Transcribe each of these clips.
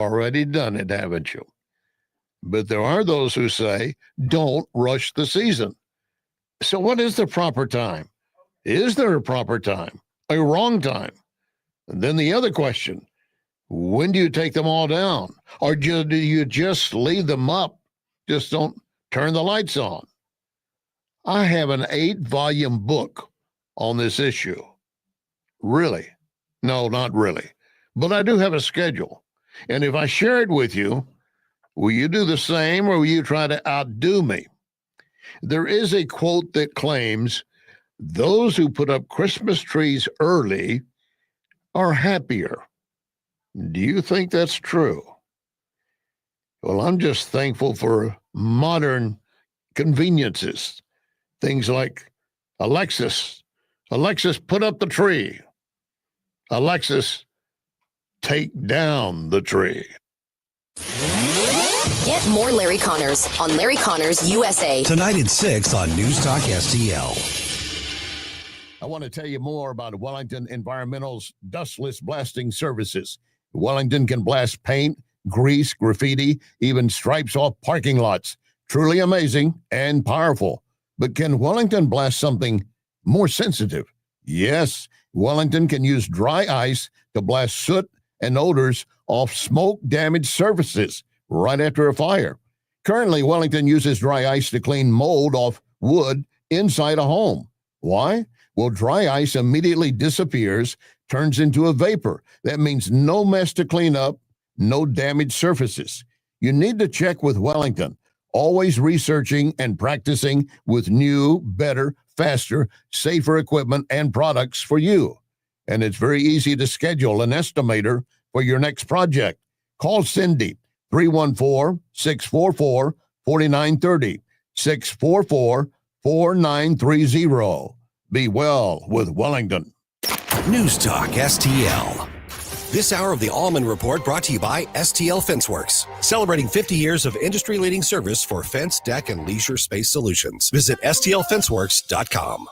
Already done it, haven't you? But there are those who say, don't rush the season. So what is the proper time? Is there a proper time? A wrong time? And then the other question, when do you take them all down? Or do you just leave them up? Just don't turn the lights on. I have an 8-volume book on this issue. Really? No, not really. But I do have a schedule. And if I share it with you, will you do the same or will you try to outdo me? There is a quote that claims, those who put up Christmas trees early are happier. Do you think that's true? Well, I'm just thankful for modern conveniences. Things like Alexis, put up the tree. Alexis, take down the tree. Get more Larry Connors on Larry Connors USA. Tonight at 6 on News Talk STL. I want to tell you more about Wellington Environmental's dustless blasting services. Wellington can blast paint, grease, graffiti, even stripes off parking lots. Truly amazing and powerful. But can Wellington blast something more sensitive? Yes, Wellington can use dry ice to blast soot and odors off smoke-damaged surfaces right after a fire. Currently, Wellington uses dry ice to clean mold off wood inside a home. Why? Well, dry ice immediately disappears, turns into a vapor. That means no mess to clean up, no damaged surfaces. You need to check with Wellington, always researching and practicing with new, better, faster, safer equipment and products for you. And it's very easy to schedule an estimator for your next project. Call Cindy, 314-644-4930, 644-4930. Be well with Wellington. News Talk STL. This hour of the Allman Report brought to you by STL Fenceworks, celebrating 50 years of industry-leading service for fence, deck, and leisure space solutions. Visit stlfenceworks.com.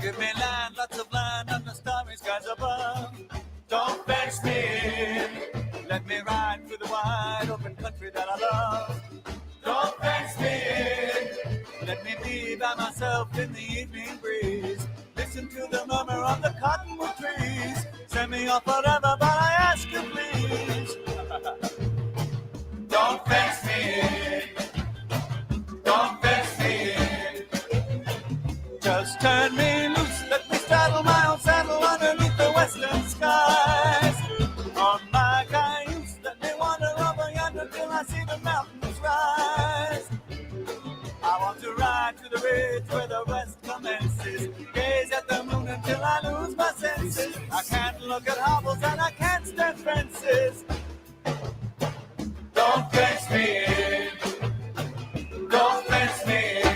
Give me land, lots of land, and the starry skies above. Don't fence me in. Let me ride through the wide open country that I love. Don't fence me in. Let me be by myself in the evening breeze. Listen to the murmur of the cottonwood trees. Send me off forever, but I ask you please. Don't fence me in. Don't fence me in. Just turn me loose, let me straddle my own saddle underneath the western skies. On my cayuse, let me wander over yonder till I see the mountains rise. I want to ride to the ridge where the west commences. Gaze at the moon until I lose my senses. I can't look at hobbles and I can't stand fences. Don't fence me in. Don't fence me in.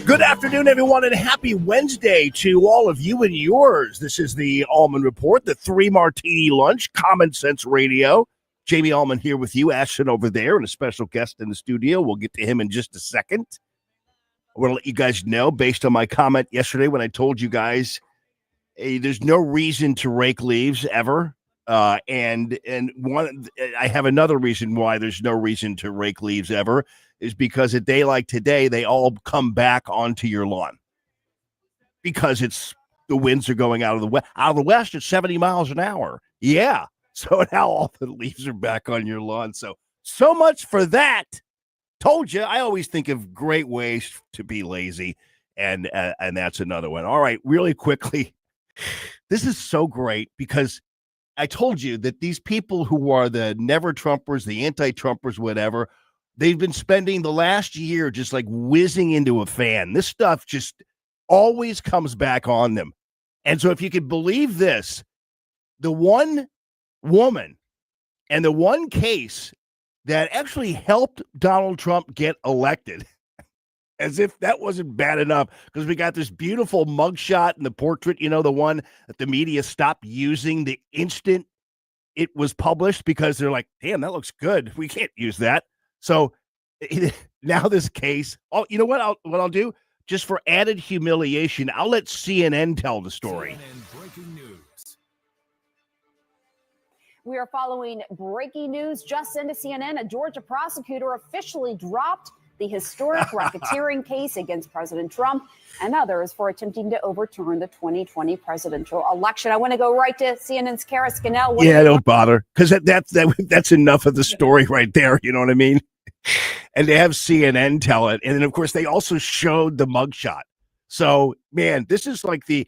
Good afternoon, everyone, and happy Wednesday to all of you and yours. This is the Allman Report, the 3-Martini Lunch, Common Sense Radio. Jamie Allman here with you, Ashton over there, and a special guest in the studio. We'll get to him in just a second. I want to let you guys know, based on my comment yesterday when I told you guys, hey, there's no reason to rake leaves ever. And I have another reason why there's no reason to rake leaves ever, is because a day like today, they all come back onto your lawn because the winds are going out of the west at 70 miles an hour. Yeah. So now all the leaves are back on your lawn. So much for that. Told you, I always think of great ways to be lazy. And that's another one. All right, really quickly. This is so great because I told you that these people who are the never Trumpers, the anti-Trumpers, whatever, they've been spending the last year just like whizzing into a fan. This stuff just always comes back on them. And so if you could believe this, the one woman and the one case that actually helped Donald Trump get elected, as if that wasn't bad enough, because we got this beautiful mugshot and the portrait, the one that the media stopped using the instant it was published because they're like, damn, that looks good. We can't use that. So now this case, you know what I'll do? Just for added humiliation, I'll let CNN tell the story. CNN breaking news. We are following breaking news just into CNN. A Georgia prosecutor officially dropped the historic racketeering case against President Trump and others for attempting to overturn the 2020 presidential election. I want to go right to CNN's Kara Scannell. Yeah, don't bother, because that's enough of the story right there. You know what I mean? And they have CNN tell it, and then of course they also showed the mugshot. So, man, this is like the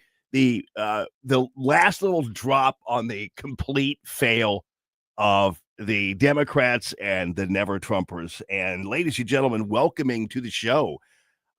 last little drop on the complete fail of the Democrats and the Never Trumpers. And ladies and gentlemen, welcoming to the show,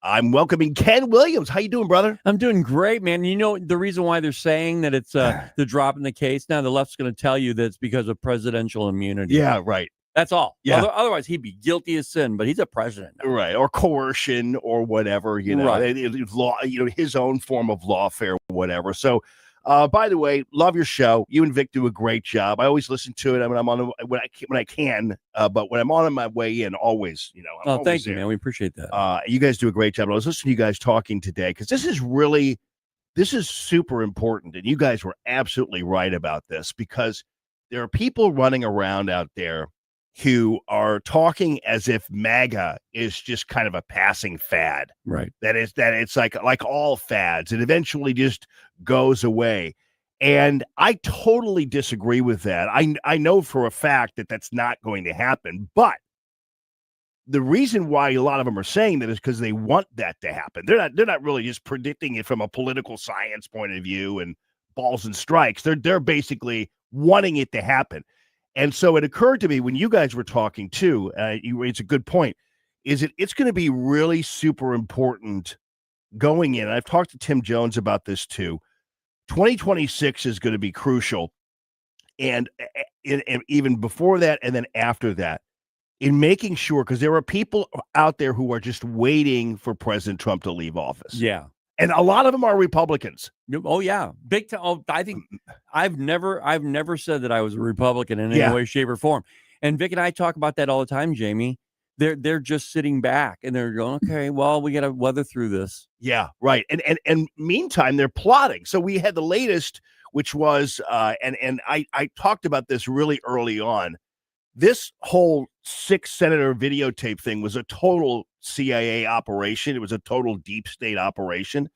I'm welcoming Ken Williams. How you doing, brother? I'm doing great, man. You know, the reason why they're saying that it's the drop in the case, now the left's going to tell you that it's because of presidential immunity. Yeah, right. That's all. Yeah. Otherwise, he'd be guilty as sin, but he's a president now. Right, or coercion or whatever, Right. Law, his own form of lawfare, whatever. So, by the way, love your show. You and Vic do a great job. I always listen to it. I mean, I'm on when I can, but when I'm on my way in, always, I'm always Thank you, there. man. We appreciate that. You guys do a great job. I was listening to you guys talking today because this is super important, and you guys were absolutely right about this, because there are people running around out there who are talking as if MAGA is just kind of a passing fad. Right. That it's like all fads. It eventually just goes away. And I totally disagree with that. I know for a fact that that's not going to happen. But the reason why a lot of them are saying that is because they want that to happen. They're not really just predicting it from a political science point of view and balls and strikes. They're basically wanting it to happen. And so it occurred to me when you guys were talking too, it's a good point, it's going to be really super important going in. I've talked to Tim Jones about this too. 2026 is going to be crucial. And even before that and then after that, in making sure, because there are people out there who are just waiting for President Trump to leave office. Yeah. And a lot of them are Republicans. Oh yeah, big time. Oh, I think I've never said that I was a Republican in any way, shape, or form. And Vic and I talk about that all the time, Jamie. They're just sitting back and they're going, okay, well, we got to weather through this. Yeah, right. And meantime, they're plotting. So we had the latest, which was, and I talked about this really early on. This whole 6-senator videotape thing was a total CIA operation. It was a total deep state operation.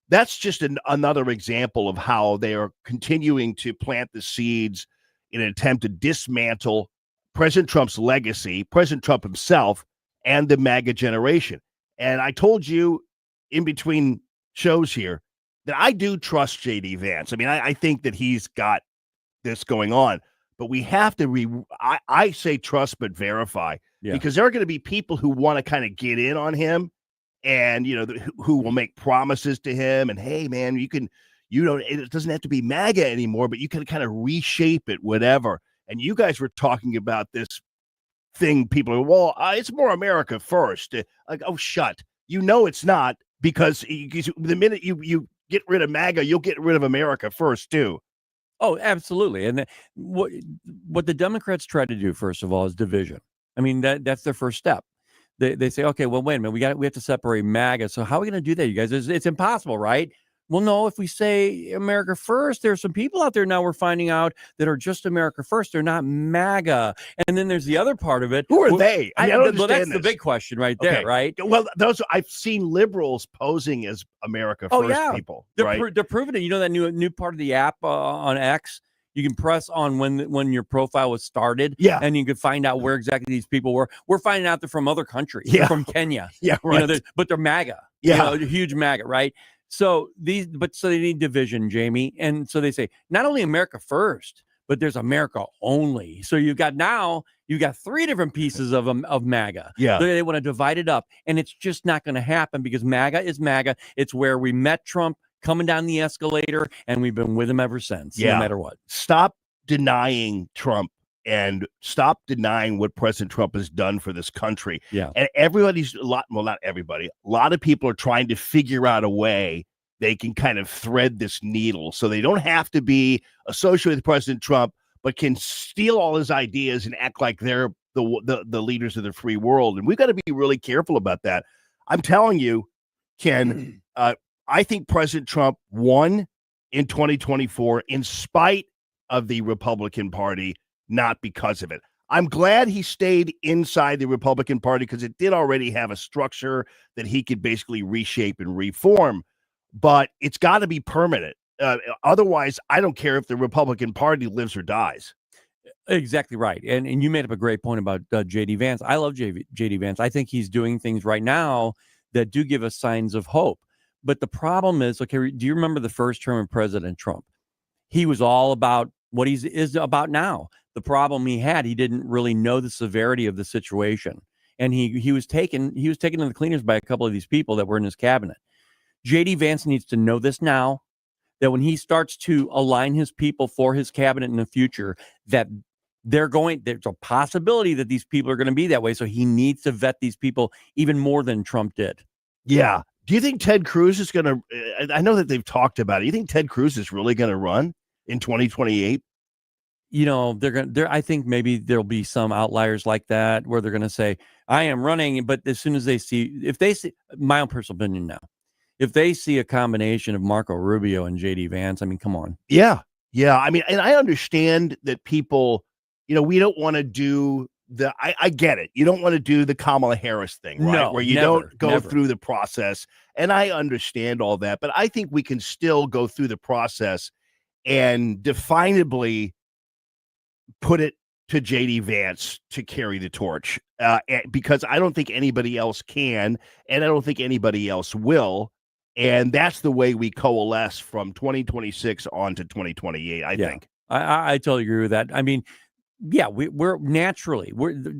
That's just another example of how they are continuing to plant the seeds in an attempt to dismantle President Trump's legacy, President Trump himself, and the MAGA generation. And I told you in between shows here that I do trust J.D. Vance. I mean, I think that he's got this going on. But we have to I say trust but verify, because there are going to be people who want to kind of get in on him, and who will make promises to him, and hey man, it doesn't have to be MAGA anymore, but you can kind of reshape it, whatever. And you guys were talking about this thing. People are, well, it's more America first. Like, oh, shut. It's not, because the minute you get rid of MAGA, you'll get rid of America first too. Oh, absolutely. And what the Democrats try to do, first of all, is division. I mean, that's their first step. They say, okay, well, wait a minute, we have to separate MAGA. So how are we going to do that, you guys? It's impossible, right? Well, no, if we say America first, there's some people out there now we're finding out that are just America first. They're not MAGA. And then there's the other part of it. Who are they? I don't understand. Well, that's this. the big question right there, right? Well, I've seen liberals posing as America first people. They're proving it. You know that new part of the app on X? You can press on when your profile was started, and you can find out where exactly these people were. We're finding out they're from other countries. They're from Kenya. Yeah, right. But they're MAGA. Yeah, huge MAGA, right? So they need division, Jamie. And so they say, not only America first, but there's America only. So you've got 3 different pieces of MAGA. Yeah. They want to divide it up. And it's just not going to happen, because MAGA is MAGA. It's where we met Trump. coming down the escalator, and we've been with him ever since, no matter what. Stop denying Trump and stop denying what President Trump has done for this country. Yeah. And not everybody, a lot of people are trying to figure out a way they can kind of thread this needle so they don't have to be associated with President Trump, but can steal all his ideas and act like they're the leaders of the free world. And we've got to be really careful about that. I'm telling you, Ken, I think President Trump won in 2024 in spite of the Republican Party, not because of it. I'm glad he stayed inside the Republican Party because it did already have a structure that he could basically reshape and reform, but it's got to be permanent. Otherwise, I don't care if the Republican Party lives or dies. Exactly right. And you made up a great point about J.D. Vance. I love J.D. Vance. I think he's doing things right now that do give us signs of hope. But the problem is, okay, do you remember the first term of President Trump? He was all about what he is about now. The problem he didn't really know the severity of the situation. And he was taken to the cleaners by a couple of these people that were in his cabinet. J.D. Vance needs to know this now, that when he starts to align his people for his cabinet in the future, that there's a possibility that these people are going to be that way. So he needs to vet these people even more than Trump did. Yeah. Do you think Ted Cruz is going to, I know that they've talked about it. You think Ted Cruz is really going to run in 2028? You know, I think maybe there'll be some outliers like that where they're going to say, I am running. But as soon as if they see, my own personal opinion now, if they see a combination of Marco Rubio and J.D. Vance, I mean, come on. Yeah. Yeah. I mean, and I understand that people, we don't want to do I get it. You don't want to do the Kamala Harris thing, right? No, where you don't go through the process. And I understand all that, but I think we can still go through the process and definably put it to J.D. Vance to carry the torch because I don't think anybody else can, and I don't think anybody else will. And that's the way we coalesce from 2026 on to 2028, I think. I totally agree with that. I mean, yeah, we're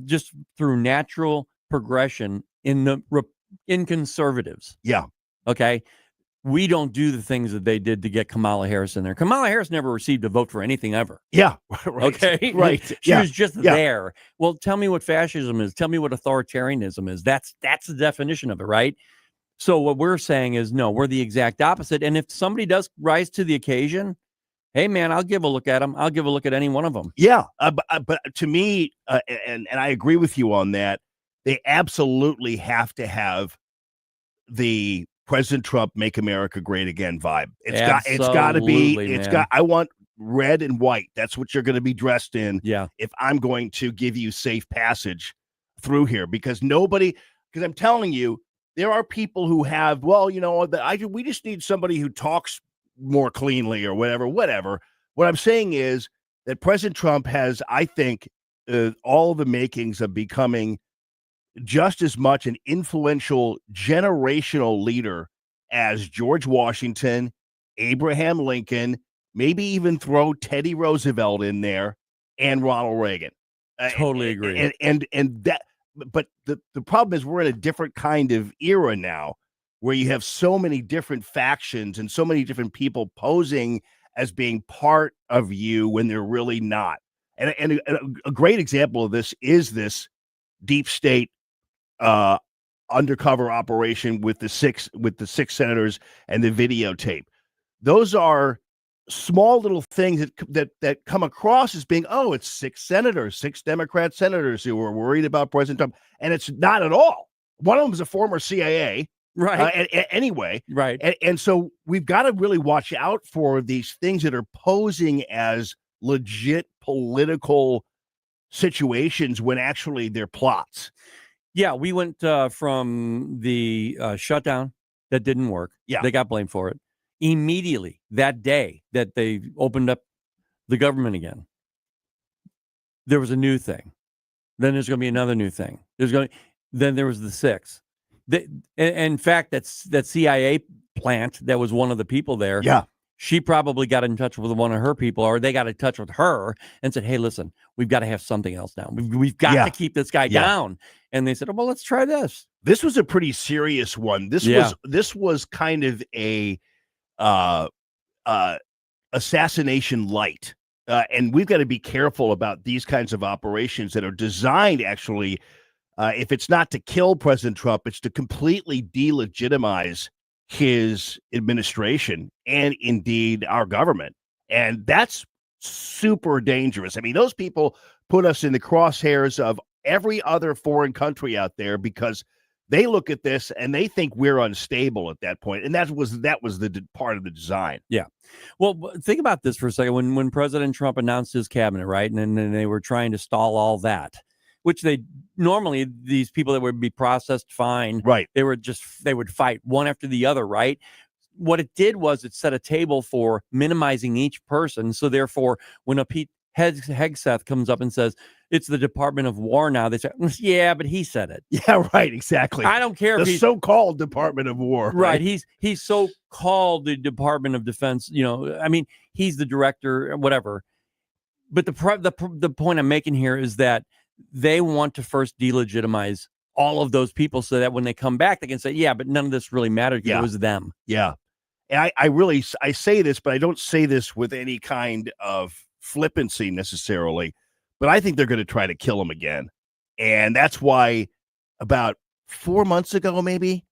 just through natural progression in conservatives. Yeah. Okay. We don't do the things that they did to get Kamala Harris in there. Kamala Harris never received a vote for anything ever. Yeah. Right. Okay. Right. She was just there. Well, tell me what fascism is. Tell me what authoritarianism is. That's the definition of it, right? So what we're saying is, no, we're the exact opposite. And if somebody does rise to the occasion, hey, man, I'll give a look at them. I'll give a look at any one of them. Yeah. But to me, and I agree with you on that, they absolutely have to have the President Trump Make America Great Again vibe. It's got to be, I want red and white. That's what you're going to be dressed in. Yeah. If I'm going to give you safe passage through here, because I'm telling you, there are people who have, we just need somebody who talks more cleanly or whatever. What I'm saying is that President Trump has, I think, all the makings of becoming just as much an influential generational leader as George Washington, Abraham Lincoln, maybe even throw Teddy Roosevelt in there and Ronald Reagan. Totally agree. And that, but the problem is we're in a different kind of era now where you have so many different factions and so many different people posing as being part of you when they're really not. And a great example of this is this deep state undercover operation with the six senators and the videotape. Those are small little things that come across as being, it's 6 Democrat senators who are worried about President Trump. And it's not at all. One of them is a former CIA. Right. Anyway. Right. And so we've got to really watch out for these things that are posing as legit political situations when actually they're plots. Yeah. We went from the shutdown that didn't work. Yeah. They got blamed for it. Immediately that day that they opened up the government again, there was a new thing. Then there's going to be another new thing. Then there was the 6. In fact, that CIA plant that was one of the people there. Yeah. She probably got in touch with one of her people, or they got in touch with her and said, hey, listen, we've got to have something else now. We've got to keep this guy down. And they said, well, let's try this. This was a pretty serious one. This was kind of a assassination light. And we've got to be careful about these kinds of operations that are designed, actually, if it's not to kill President Trump, it's to completely delegitimize his administration and indeed our government. And that's super dangerous. I mean, those people put us in the crosshairs of every other foreign country out there because they look at this and they think we're unstable at that point. And that was the part of the design. Yeah. Well, think about this for a second. When President Trump announced his cabinet, right? And then they were trying to stall all that, which they normally, these people that would be processed fine, right? They would fight one after the other, right? What it did was it set a table for minimizing each person. So therefore, when a Pete Hegseth comes up and says, it's the Department of War now, they say, yeah, but he said it. Yeah, right, exactly. I don't care if the he's so-called Department of War. Right. He's so-called the Department of Defense, I mean, he's the director, whatever. But the point I'm making here is that they want to first delegitimize all of those people so that when they come back, they can say, yeah, but none of this really mattered because it was them. Yeah. And I say this, but I don't say this with any kind of flippancy necessarily, but I think they're going to try to kill him again. And that's why about 4 months ago, maybe,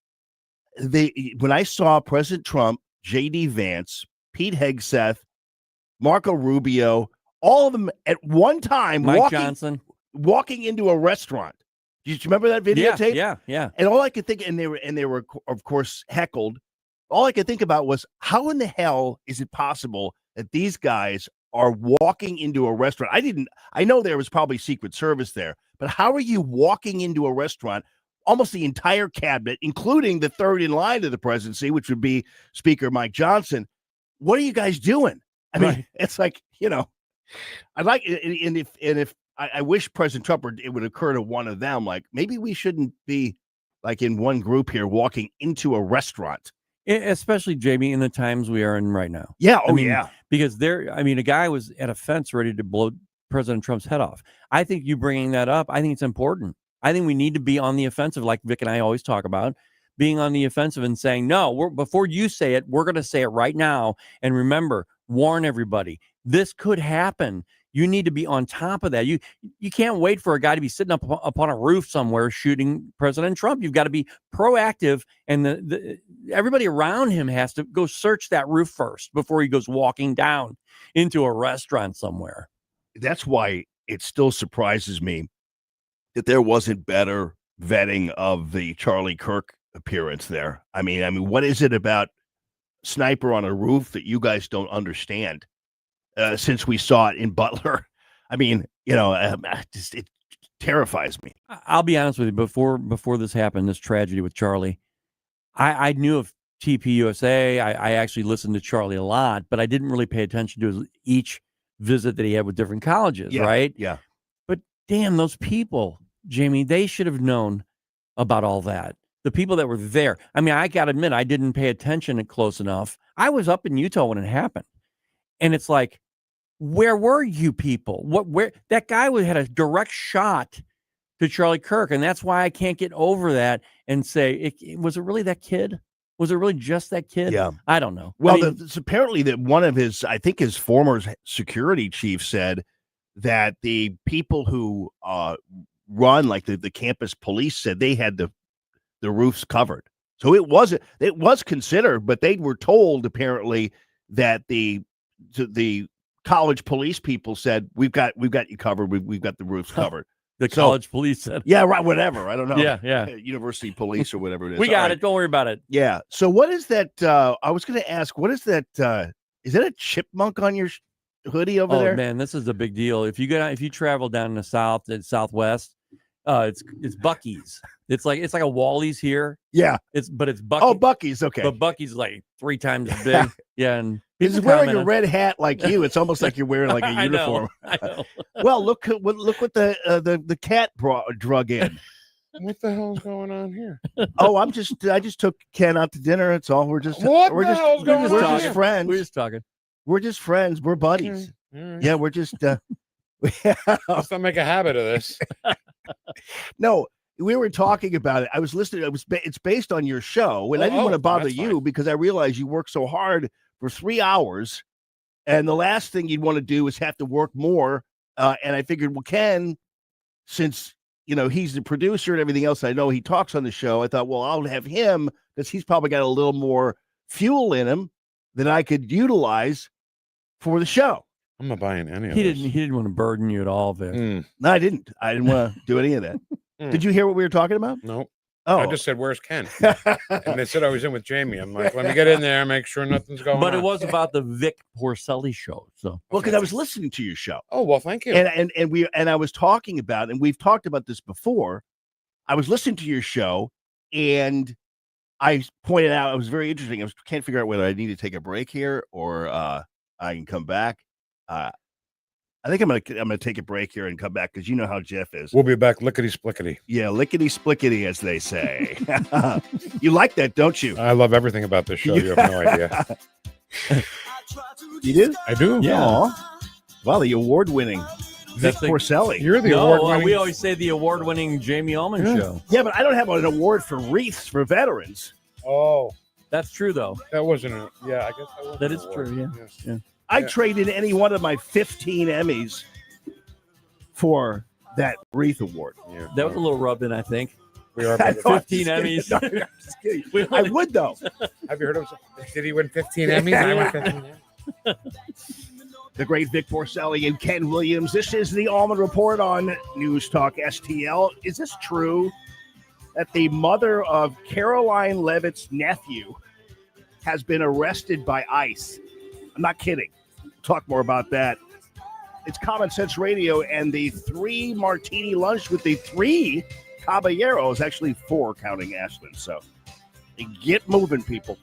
when I saw President Trump, J.D. Vance, Pete Hegseth, Marco Rubio, all of them at one time walking into a restaurant. Do you remember that videotape? Yeah. And all I could think, and they were of course heckled. All I could think about was, how in the hell is it possible that these guys are walking into a restaurant? I know there was probably Secret Service there, but how are you walking into a restaurant, almost the entire cabinet, including the third in line to the presidency, which would be Speaker Mike Johnson? What are you guys doing? I mean, It's like, I like it. And if I wish President Trump, it would occur to one of them, like, maybe we shouldn't be like in one group here walking into a restaurant. Especially, Jamie, in the times we are in right now. Yeah. Yeah. Because a guy was at a fence ready to blow President Trump's head off. I think you bringing that up, I think it's important. I think we need to be on the offensive, like Vic and I always talk about, being on the offensive and saying, no, before you say it, we're going to say it right now. And remember, warn everybody, this could happen. You need to be on top of that. You can't wait for a guy to be sitting up on a roof somewhere shooting President Trump. You've got to be proactive, and everybody around him has to go search that roof first before he goes walking down into a restaurant somewhere. That's why it still surprises me that there wasn't better vetting of the Charlie Kirk appearance there. I mean, what is it about sniper on a roof that you guys don't understand? Since we saw it in Butler, I mean, it terrifies me. I'll be honest with you. Before this happened, this tragedy with Charlie, I knew of TPUSA. I actually listened to Charlie a lot, but I didn't really pay attention to each visit that he had with different colleges, right? Yeah. But damn, those people, Jamie, they should have known about all that. The people that were there. I mean, I got to admit, I didn't pay attention close enough. I was up in Utah when it happened. And it's like, where were you people? Where that guy had a direct shot to Charlie Kirk, and that's why I can't get over that and say, was it really that kid? Was it really just that kid? Yeah, I don't know. Well, it's apparently that one of his former security chief said that the people who run like the campus police said they had the roofs covered, so it was considered, but they were told apparently that the college police people said, we've got you covered. We've got the roofs covered. College police said, yeah, right. Whatever. I don't know. Yeah. University police or whatever it is. We got it. Don't worry about it. Yeah. So what is that? I was going to ask, what is that? Is that a chipmunk on your hoodie over there? Oh man, this is a big deal. If you travel down in the south and southwest, it's Buc-ee's. It's like a Wally's here. Yeah. But it's Buc-ee's. Oh, Buc-ee's. Okay. But Buc-ee's like 3 times as big. Yeah. And he's wearing a red hat like you. It's almost like you're wearing like a uniform. I know. Well, look what the cat drug in. What the hell's going on here? Oh, I just took Ken out to dinner. It's all. We're just friends. We're just talking. We're just friends. We're buddies. Right. Yeah, we're just Let's not make a habit of this. No, we were talking about it. I was listening. It's based on your show, and I didn't want to bother you because I realized you work so hard for 3 hours, and the last thing you'd want to do is have to work more. And I figured, well, Ken, since he's the producer and everything else, I know he talks on the show. I thought, well, I'll have him because he's probably got a little more fuel in him that I could utilize for the show. I'm not buying any of He this. didn't want to burden you at all, Vic. No, I didn't. I didn't want to do any of that. Did you hear what we were talking about? Nope. Oh, I just said, "Where's Ken?" And they said I was in with Jamie. I'm like, "Let me get in there, make sure nothing's going on." But it was about the Vic Porcelli show. So well, because I was listening to your show. Oh well, thank you. And I was talking about, and we've talked about this before. I was listening to your show, and I pointed out it was very interesting. I can't figure out whether I need to take a break here or I can come back. I think I'm gonna take a break here and come back because you know how Jeff is. We'll be back lickety splickety. Yeah, lickety splickety, as they say. You like that, don't you? I love everything about this show. You have no idea. You do? I do. Yeah. Aw. Wow, the award-winning Vic Porcelli. You're the no, award-winning. we always say the award-winning Jamie Allman show. Yeah, but I don't have an award for wreaths for veterans. Oh, That's true, though. that wasn't a. Yeah, I guess that was. That an is award. true. Yeah. I'd trade in any one of my 15 Emmys for that wreath award. Yeah. That was a little rubbed in, I think. We are. I know, I'm 15 just kidding. Emmys. No, I'm just kidding. We I only- would, though. Have you heard of? Did he win 15 Emmys? I won 15 Emmys. The great Vic Porcelli and Ken Williams. This is the Allman Report on News Talk STL. Is this true that the mother of Caroline Levitt's nephew has been arrested by ICE? I'm not kidding. We'll talk more about that. It's Common Sense Radio and the 3 martini lunch with the 3 caballeros, actually 4 counting Ashland. So get moving, people.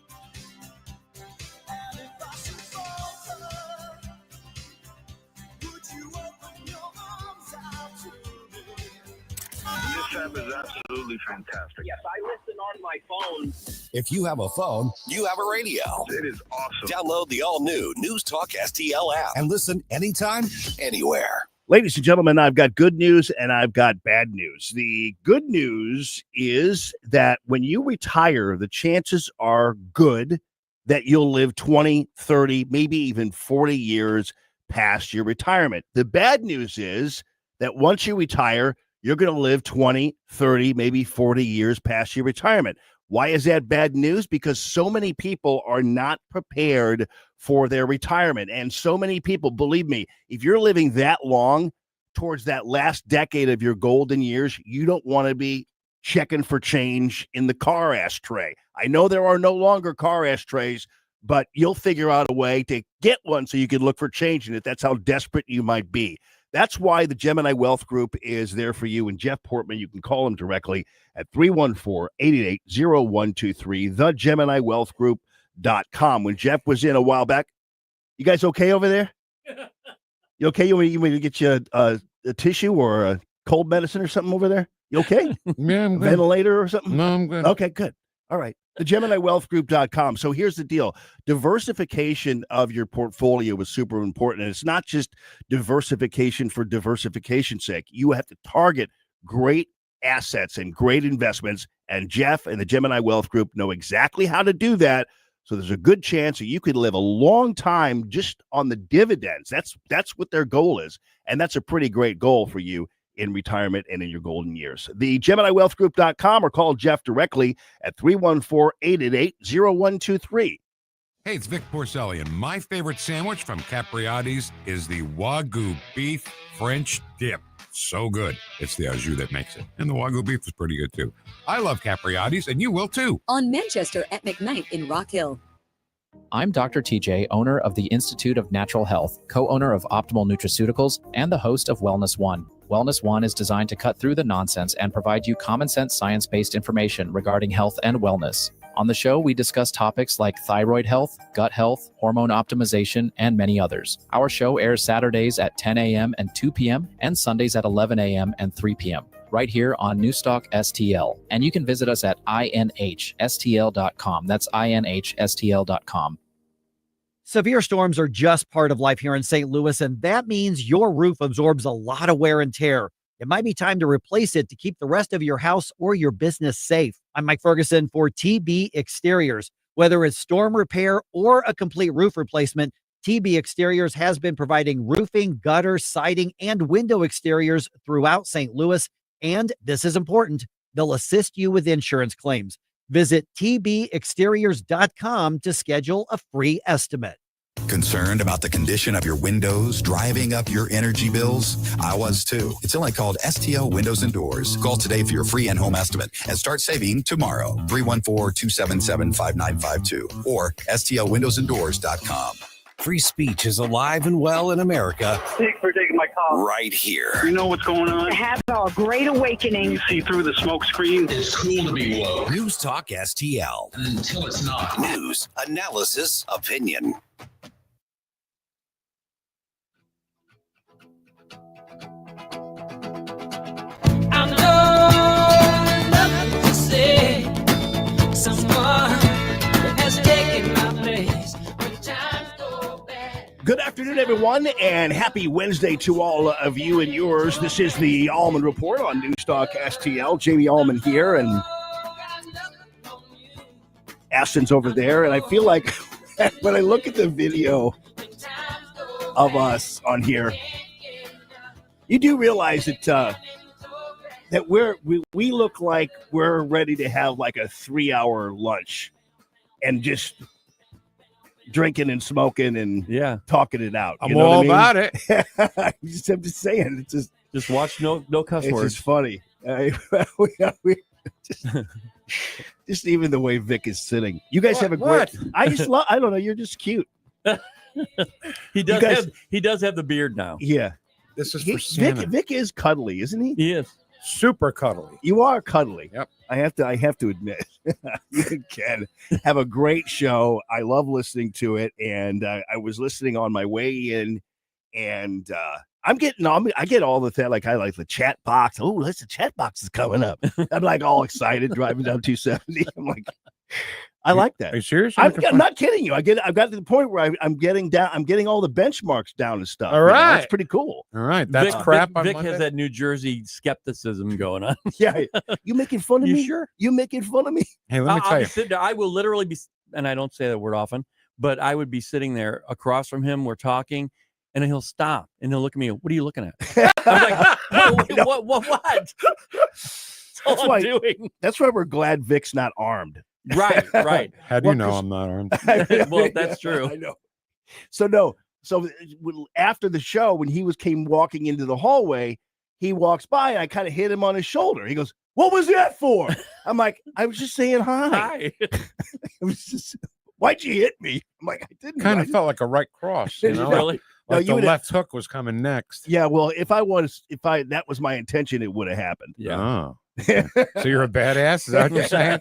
This app is absolutely fantastic. Yes, I listen on my phone. If you have a phone, you have a radio. It is awesome. Download the all-new News Talk STL app and listen anytime, anywhere. Ladies and gentlemen, I've got good news and I've got bad news. The good news is that when you retire, the chances are good that you'll live 20, 30, maybe even 40 years past your retirement. The bad news is that once you retire, you're going to live 20, 30, maybe 40 years past your retirement. Why is that bad news? Because so many people are not prepared for their retirement. And so many people, believe me, if you're living that long towards that last decade of your golden years, you don't want to be checking for change in the car ashtray. I know there are no longer car ashtrays, but you'll figure out a way to get one so you can look for change in it. That's how desperate you might be. That's why the Gemini Wealth Group is there for you. And Jeff Portman, you can call him directly at 314-888-0123, thegeminiwealthgroup.com. When Jeff was in a while back, you guys okay over there? You okay? You want me to get you a tissue or a cold medicine or something over there? You okay? Yeah, I'm good. Ventilator or something? No, I'm good. Okay, good. All right. TheGeminiWealthGroup.com. So here's the deal. Diversification of your portfolio is super important. And it's not just diversification for diversification's sake. You have to target great assets and great investments. And Jeff and the Gemini Wealth Group know exactly how to do that. So there's a good chance that you could live a long time just on the dividends. That's what their goal is. And that's a pretty great goal for you in retirement and in your golden years. The GeminiWealthGroup.com or call Jeff directly at 314-888-0123. Hey, it's Vic Porcelli, and my favorite sandwich from Capriati's is the Wagyu beef French dip. So good. It's the au jus that makes it. And the Wagyu beef is pretty good, too. I love Capriati's, and you will, too. On Manchester at McKnight in Rock Hill. I'm Dr. TJ, owner of the Institute of Natural Health, co-owner of Optimal Nutraceuticals, and the host of Wellness One. Wellness One is designed to cut through the nonsense and provide you common sense science-based information regarding health and wellness. On the show, we discuss topics like thyroid health, gut health, hormone optimization, and many others. Our show airs Saturdays at 10 a.m. and 2 p.m. and Sundays at 11 a.m. and 3 p.m. right here on Newstalk STL. And you can visit us at inhstl.com. That's inhstl.com. Severe storms are just part of life here in St. Louis, and that means your roof absorbs a lot of wear and tear. it might be time to replace it to keep the rest of your house or your business safe. I'm Mike Ferguson for TB Exteriors. Whether it's storm repair or a complete roof replacement, TB Exteriors has been providing roofing, gutter, siding, and window exteriors throughout St. Louis. And this is important, they'll assist you with insurance claims. Visit tbexteriors.com to schedule a free estimate. Concerned about the condition of your windows driving up your energy bills? I was too. It's only called STL Windows and Doors. Call today for your free in-home estimate and start saving tomorrow. 314-277-5952 or stlwindowsanddoors.com. Free speech is alive and well in America. Thanks for taking my call. Right here. You know what's going on? Have a great awakening. You see through the smoke screen. It's cool to be woke. News Talk STL. Until it's not. News, analysis, opinion. I know nothing to say. Someone has taken my place. When times go bad. Good afternoon, everyone, and happy Wednesday to all of you and yours. This is the Allman Report on Newstalk STL. Jamie Allman here, and Aston's over there. And I feel like when I look at the video of us on here, you do realize that that we look like we're ready to have like a 3-hour lunch and just drinking and smoking and talking it out. I'm all about it. I'm just saying, it's just watch no cuss it's words. just funny. Just even the way Vic is sitting. You guys have a great. I don't know. You're just cute. He does have the beard now. Yeah. This is for Santa. Vic is cuddly, isn't he? He is. Super cuddly. You are cuddly. Yep. I have to admit, you can have a great show. I love listening to it, and I was listening on my way in, and I get all the thing. Like I like the chat box. Oh, the chat box is coming up. I'm like all excited driving down 270. I'm like, I like that. Are you serious? I'm not kidding you. I've got to the point where I'm getting all the benchmarks down and stuff. All right. It's pretty cool. All right. That's crap. Vic has that New Jersey skepticism going on. Yeah. You making fun of You me? sure? You making fun of me? Hey, let me tell you. Sitting there, I will literally be, and I don't say that word often, but I would be sitting there across from him. We're talking, and he'll stop and he'll look at me. What are you looking at? I'm like, what? That's all I'm doing. That's why we're glad Vic's not armed. Right. How do you know I'm not armed? Well, that's true. I know. So after the show, when he came walking into the hallway, he walks by and I kind of hit him on his shoulder. He goes, "What was that for?" I'm like, "I was just saying hi." Hi. Why'd you hit me? I'm like, "I didn't." Kind of felt like a right cross, you know? Really? Like the left hook was coming next. Yeah, well, if that was my intention, it would have happened. Yeah. Oh. So you're a badass? Is that what you're saying?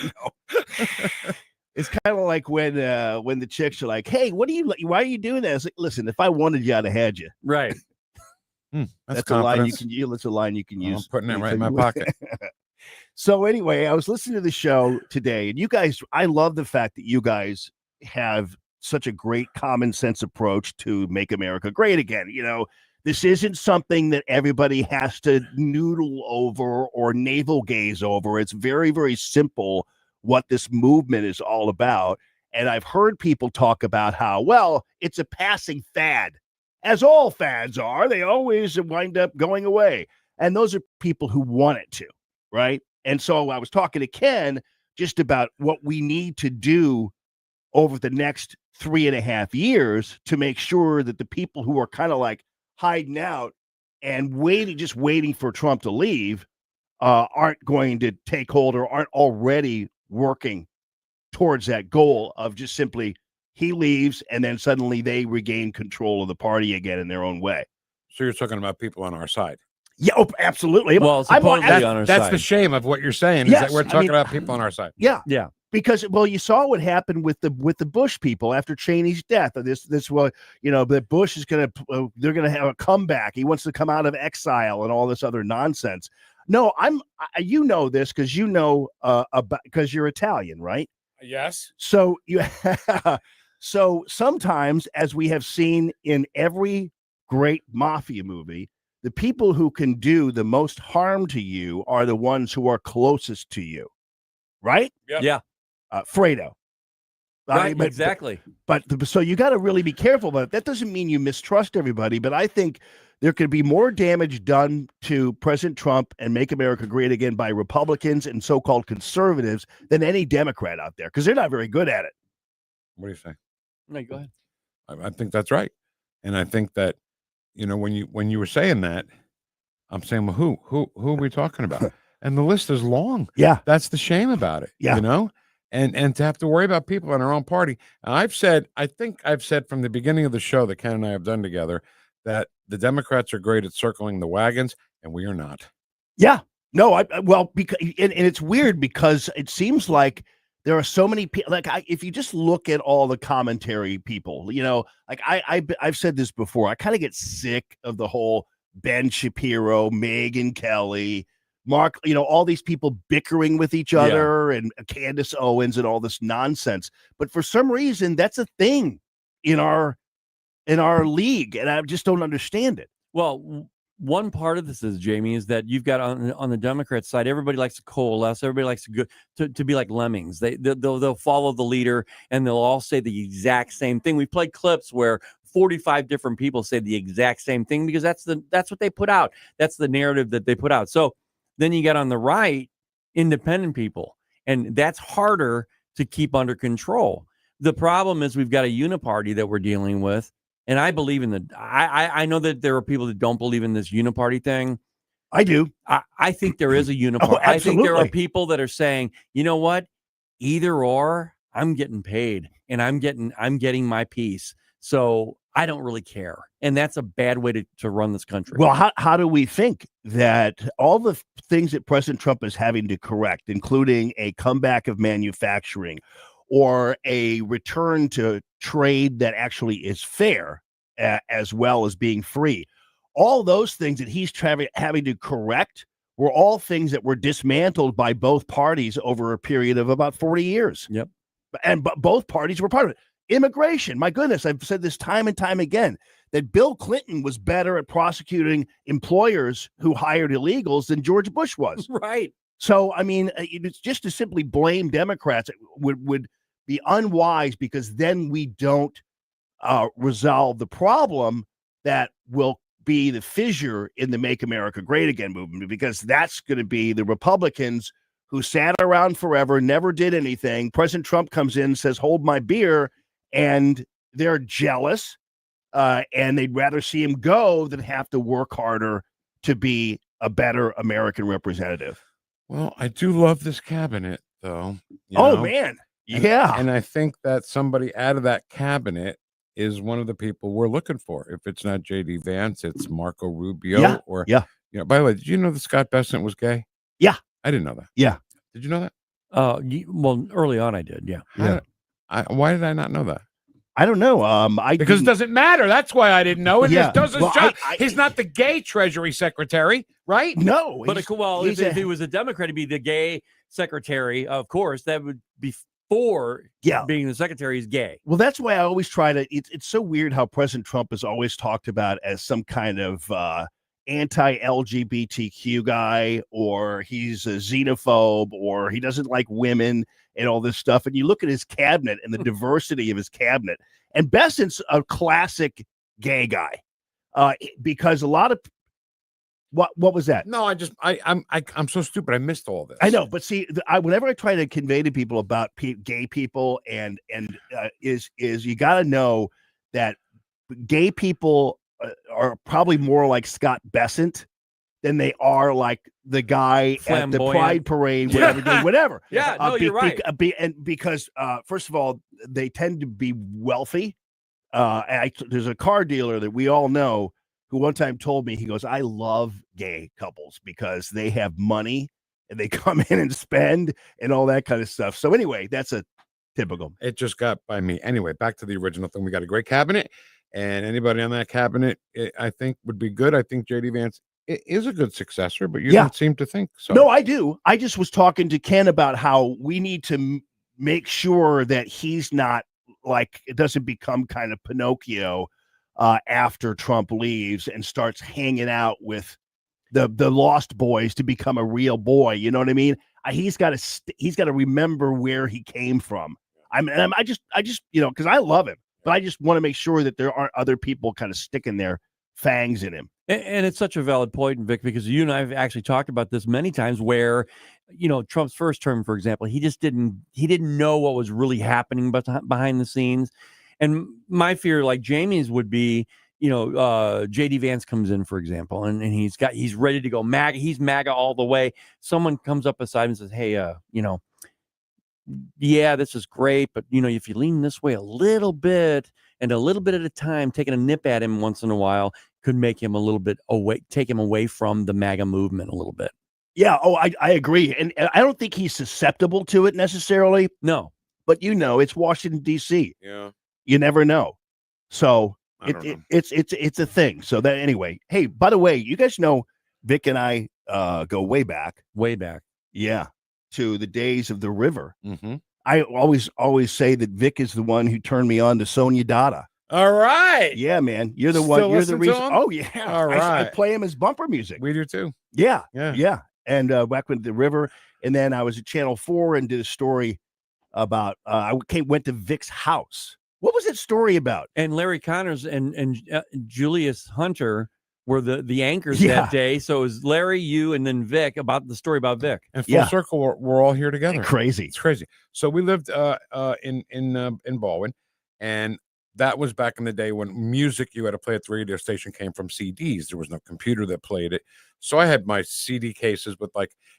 No. It's kind of like when the chicks are like, "Hey, why are you doing that?" I was like, "Listen, if I wanted you, I'd have had you." Right. That's a line you can use. That's a line you can use. I'm putting it right in my pocket. So anyway, I was listening to the show today, and you guys, I love the fact that you guys have such a great common sense approach to make America great again. You know, this isn't something that everybody has to noodle over or navel gaze over. It's very, very simple what this movement is all about. And I've heard people talk about how, well, it's a passing fad, as all fads are. They always wind up going away. And those are people who want it to, right? And so I was talking to Ken just about what we need to do over the next 3.5 years to make sure that the people who are kind of like hiding out and waiting for Trump to leave aren't going to take hold or aren't already working towards that goal of just simply he leaves and then suddenly they regain control of the party again in their own way. So you're talking about people on our side. Yeah, absolutely. Well, supposedly on our side. That's the shame of what you're saying is that we're talking about people on our side. Yeah. Yeah. Because, well, you saw what happened with the Bush people after Cheney's death. That Bush is they're going to have a comeback. He wants to come out of exile and all this other nonsense. No, you know this because you know because you're Italian, right? Yes. So so sometimes, as we have seen in every great mafia movie, the people who can do the most harm to you are the ones who are closest to you, right? Yeah. Fredo. Right, exactly. But so you got to really be careful about it. That doesn't mean you mistrust everybody, but I think there could be more damage done to President Trump and Make America Great Again by Republicans and so-called conservatives than any Democrat out there, because they're not very good at it. What do you say? No, go ahead. I think that's right, and I think that when you were saying that, I'm saying, well, who are we talking about? And the list is long. Yeah, that's the shame about it. Yeah. And to have to worry about people in our own party. And I think I've said from the beginning of the show that Ken and I have done together that the Democrats are great at circling the wagons, and we are not. Yeah. No, because and it's weird because it seems like there are so many people. Like, if you just look at all the commentary people, like I've said this before, I kind of get sick of the whole Ben Shapiro, Megyn Kelly, Mark, all these people bickering with each other and Candace Owens and all this nonsense. But for some reason, that's a thing in our league, and I just don't understand it. Well, one part of this is, Jamie, is that you've got on the Democrat side, everybody likes to coalesce. Everybody likes to be like lemmings. They'll follow the leader, and they'll all say the exact same thing. We've played clips where 45 different people say the exact same thing because that's what they put out. That's the narrative that they put out. So then you got on the right, independent people, and that's harder to keep under control. The problem is we've got a uniparty that we're dealing with. And I believe in I know that there are people that don't believe in this uniparty thing. I do. I think there is a uniparty. Oh, I think there are absolutely. people that are saying, you know what? Either or, I'm getting paid and I'm getting my piece. So I don't really care. And that's a bad way to run this country. Well, how do we think that all the things that President Trump is having to correct, including a comeback of manufacturing or a return to trade that actually is fair, as well as being free, all those things that he's having to correct were all things that were dismantled by both parties over a period of about 40 years. Yep. And both parties were part of it. Immigration, my goodness, I've said this time and time again, that Bill Clinton was better at prosecuting employers who hired illegals than George Bush was. Right. So, I mean, it's just to simply blame Democrats would be unwise, because then we don't resolve the problem that will be the fissure in the Make America Great Again movement, because that's going to be the Republicans who sat around forever, never did anything. President Trump comes in, says, hold my beer, and they're jealous, and they'd rather see him go than have to work harder to be a better American representative. Well, I do love this cabinet, though. Man. Yeah. And I think that somebody out of that cabinet is one of the people we're looking for. If it's not J.D. Vance, it's Marco Rubio. By the way, did you know that Scott Bessent was gay? Yeah. I didn't know that. Yeah. Did you know that? Well, early on I did. Yeah. Why did I not know that? I don't know. Because it doesn't matter. That's why I didn't know. It just does his job. He's not the gay Treasury Secretary, right? No. But if he was a Democrat, he'd be the gay secretary. Of course, that would be being the secretary is gay. Well, that's why I always try to. It's so weird how President Trump is always talked about as some kind of anti-LGBTQ guy, or he's a xenophobe, or he doesn't like women and all this stuff. And you look at his cabinet and the diversity of his cabinet, and Bessent's a classic gay guy, because a lot of what was that? No, I'm so stupid. I missed all this. I know, but see, whenever I try to convey to people about gay people, and is you got to know that gay people are probably more like Scott Bessent than they are like the guy at the Pride Parade, whatever. Yeah, no, you're right. Because first of all, they tend to be wealthy. There's a car dealer that we all know who one time told me, he goes, I love gay couples because they have money and they come in and spend and all that kind of stuff. So anyway, that's a typical. It just got by me. Anyway, back to the original thing. We got a great cabinet, and anybody on that cabinet, I think, would be good. I think J.D. Vance is a good successor, but you don't seem to think so. No, I do. I just was talking to Ken about how we need to make sure that he's not like, it doesn't become kind of Pinocchio, after Trump leaves and starts hanging out with the lost boys to become a real boy. You know what I mean? He's got to remember where he came from. I just because I love him, but I just want to make sure that there aren't other people kind of sticking their fangs in him. And it's such a valid point, Vic, because you and I have actually talked about this many times where, Trump's first term, for example, he didn't know what was really happening behind the scenes. And my fear, like Jamie's, would be, JD Vance comes in, for example, and he's ready to go MAGA. He's MAGA all the way. Someone comes up beside him and says, hey, yeah, this is great, but if you lean this way a little bit and a little bit at a time, taking a nip at him once in a while could make him a little bit away, take him away from the MAGA movement a little bit. Yeah. Oh, I agree. And I don't think he's susceptible to it necessarily. No. But it's Washington, D.C. Yeah. You never know. So it's a thing. So that anyway, hey, by the way, you guys know Vic and I go way back. Way back. Yeah. To the days of the river. Mm-hmm. I always say that Vic is the one who turned me on to Sonia Dada. All right. Yeah, man. You're the one. You're the reason. Oh, yeah. All right. I play him as bumper music. We do too. Yeah. And back with the river. And then I was at Channel 4 and did a story about, went to Vic's house. What was that story about? And Larry Connors and Julius Hunter were the anchors that day. So it was Larry, you, and then Vic about the story about Vic. And full circle, we're all here together. Crazy. It's crazy. So we lived in Baldwin, and that was back in the day when music you had to play at the radio station came from CDs. There was no computer that played it. So I had my CD cases with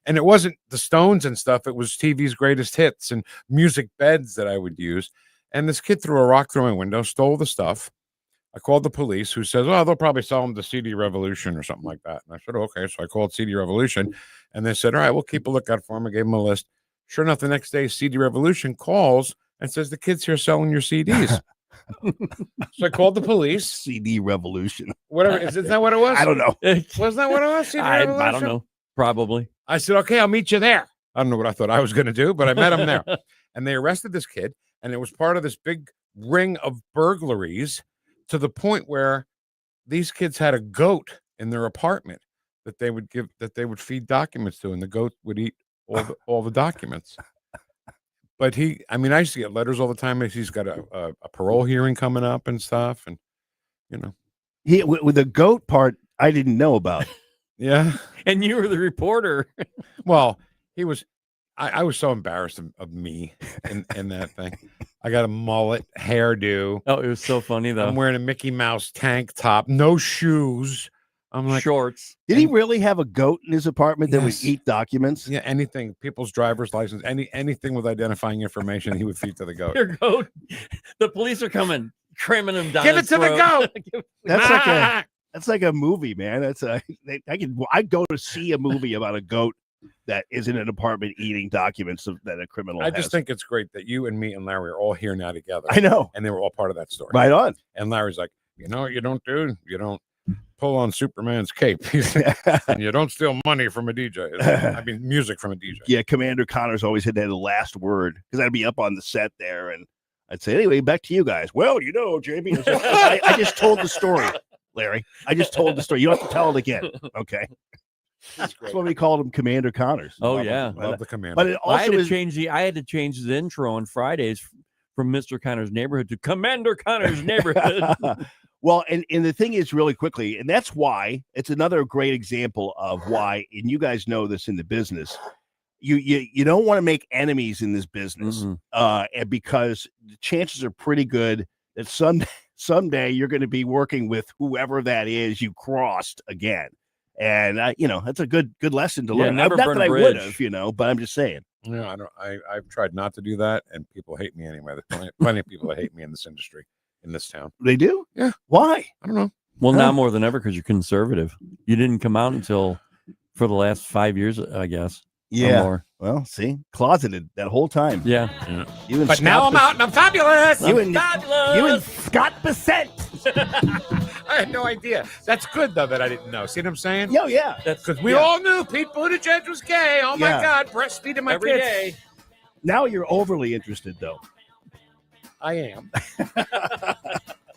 and it wasn't the Stones and stuff. It was TV's greatest hits and music beds that I would use. And this kid threw a rock through my window, stole the stuff. I called the police, who says, they'll probably sell them to CD Revolution or something like that. And I said, okay. So I called CD Revolution, and they said, all right, we'll keep a lookout for him. I gave him a list. Sure enough, the next day, CD Revolution calls and says, the kid's here selling your CDs. So I called the police. CD Revolution. Whatever. Is that what it was? I don't know. Wasn't that what it was? CD Revolution? I don't know. Probably. I said, okay, I'll meet you there. I don't know what I thought I was going to do, but I met him there. And they arrested this kid, and it was part of this big ring of burglaries, to the point where these kids had a goat in their apartment that they would feed documents to, and the goat would eat all the documents. But I used to get letters all the time. He's got a parole hearing coming up and stuff, and with the goat part, I didn't know about. Yeah, and you were the reporter. Well, he was. I was so embarrassed of me in that thing. I got a mullet, hairdo. Oh, it was so funny, though. I'm wearing a Mickey Mouse tank top, no shoes. I'm like, shorts. Did he really have a goat in his apartment that would eat documents? Yeah, anything, people's driver's license, anything with identifying information, he would feed to the goat. Your goat. The police are coming, cramming him down. Give it to the goat. That's like a movie, man. I'd go to see a movie about a goat that is in an apartment eating documents that a criminal has. I just think it's great that you and me and Larry are all here now together. I know. And they were all part of that story. Right on. And Larry's like, you know what you don't do? You don't pull on Superman's cape. And you don't steal money from a DJ. Music from a DJ. Yeah, Commander Connors always had that last word, because I'd be up on the set there, and I'd say, anyway, back to you guys. Well, Jamie, I just told the story, Larry. I just told the story. You don't have to tell it again. Okay. That's what we called him, Commander Connors. Oh, yeah. Love the commander. But it also I had to change the intro on Fridays from Mr. Connors' Neighborhood to Commander Connors' Neighborhood. Well, and the thing is, really quickly, and that's why it's another great example of why, and you guys know this in the business, you don't want to make enemies in this business, and because the chances are pretty good that someday you're going to be working with whoever that is you crossed again. And that's a good lesson to learn. Never not burn that a I bridge. would have, but I'm just saying. Yeah, I've tried not to do that, and people hate me anyway. There's plenty of people that hate me in this industry, in this town. They do? Yeah. Why? I don't know. Well, now more than ever, because you're conservative. You didn't come out until for the last 5 years, I guess. Yeah. Or more. Well, see, closeted that whole time. Yeah. But now I'm out and I'm fabulous. You and Scott Bissett. I had no idea. That's good, though, that I didn't know. See what I'm saying? Oh, yeah. Because we all knew Pete Buttigieg was gay. Oh, my God. Breastfeeding my Every kids. day. Now you're overly interested, though. I am.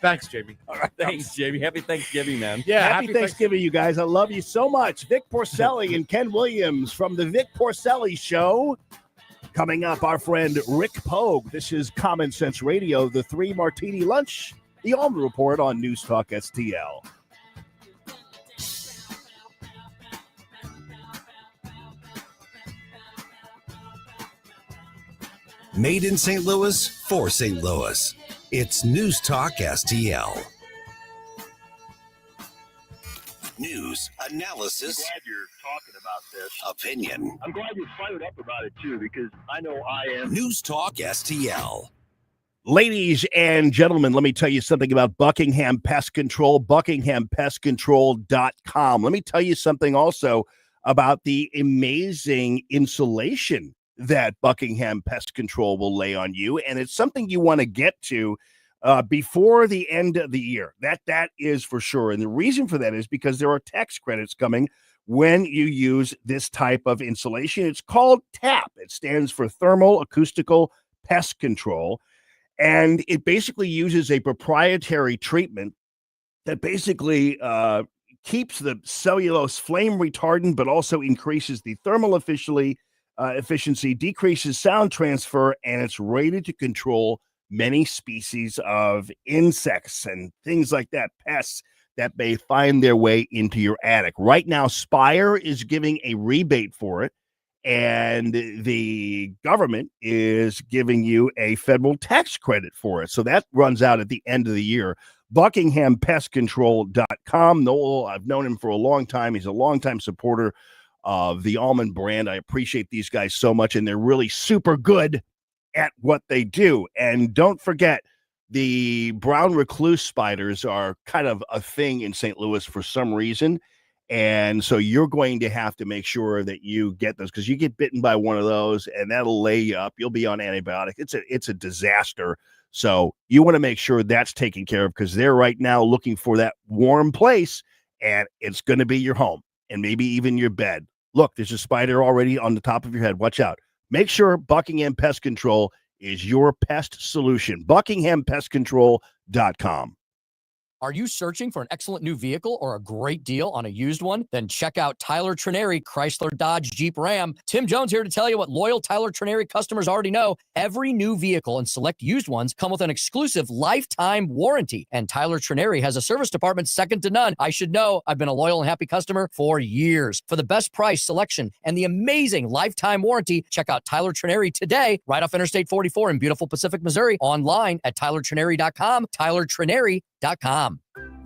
Thanks, Jamie. All right. Thanks, Jamie. Happy Thanksgiving, man. Yeah, Happy Thanksgiving, you guys. I love you so much. Vic Porcelli and Ken Williams from the Vic Porcelli Show. Coming up, our friend Rick Pogue. This is Common Sense Radio, the 3 Martini Lunch, the Allman Report on News Talk STL. Made in St. Louis for St. Louis. It's News Talk STL. News, analysis, glad you're talking about this. opinion. I'm glad you're fired up about it, too, because I know I am. News Talk STL. Ladies and gentlemen, let me tell you something about Buckingham Pest Control, buckinghampestcontrol.com. Let me tell you something also about the amazing insulation that Buckingham Pest Control will lay on you, and it's something you want to get to before the end of the year. That is for sure, and the reason for that is because there are tax credits coming when you use this type of insulation. It's called TAP. It stands for Thermal Acoustical Pest Control, and it basically uses a proprietary treatment that basically keeps the cellulose flame retardant, but also increases the thermal efficiency, decreases sound transfer, and it's rated to control many species of insects and things like that, pests that may find their way into your attic. Right now, Spire is giving a rebate for it, and the government is giving you a federal tax credit for it. So that runs out at the end of the year. BuckinghamPestControl.com. Noel, I've known him for a long time. He's a longtime supporter of the Allman brand. I appreciate these guys so much, and they're really super good at what they do. And don't forget, the brown recluse spiders are kind of a thing in St. Louis for some reason. And so you're going to have to make sure that you get those, because you get bitten by one of those and that'll lay you up. You'll be on antibiotics. It's a disaster. So you want to make sure that's taken care of, because they're right now looking for that warm place, and it's going to be your home and maybe even your bed. Look, there's a spider already on the top of your head. Watch out. Make sure Buckingham Pest Control is your pest solution. BuckinghamPestControl.com. Are you searching for an excellent new vehicle or a great deal on a used one? Then check out Tyler Trineri, Chrysler, Dodge, Jeep, Ram. Tim Jones here to tell you what loyal Tyler Trineri customers already know. Every new vehicle and select used ones come with an exclusive lifetime warranty. And Tyler Trineri has a service department second to none. I should know. I've been a loyal and happy customer for years. For the best price, selection, and the amazing lifetime warranty, check out Tyler Trineri today, right off Interstate 44 in beautiful Pacific, Missouri. Online at TylerTrineri.com, TylerTrineri.com.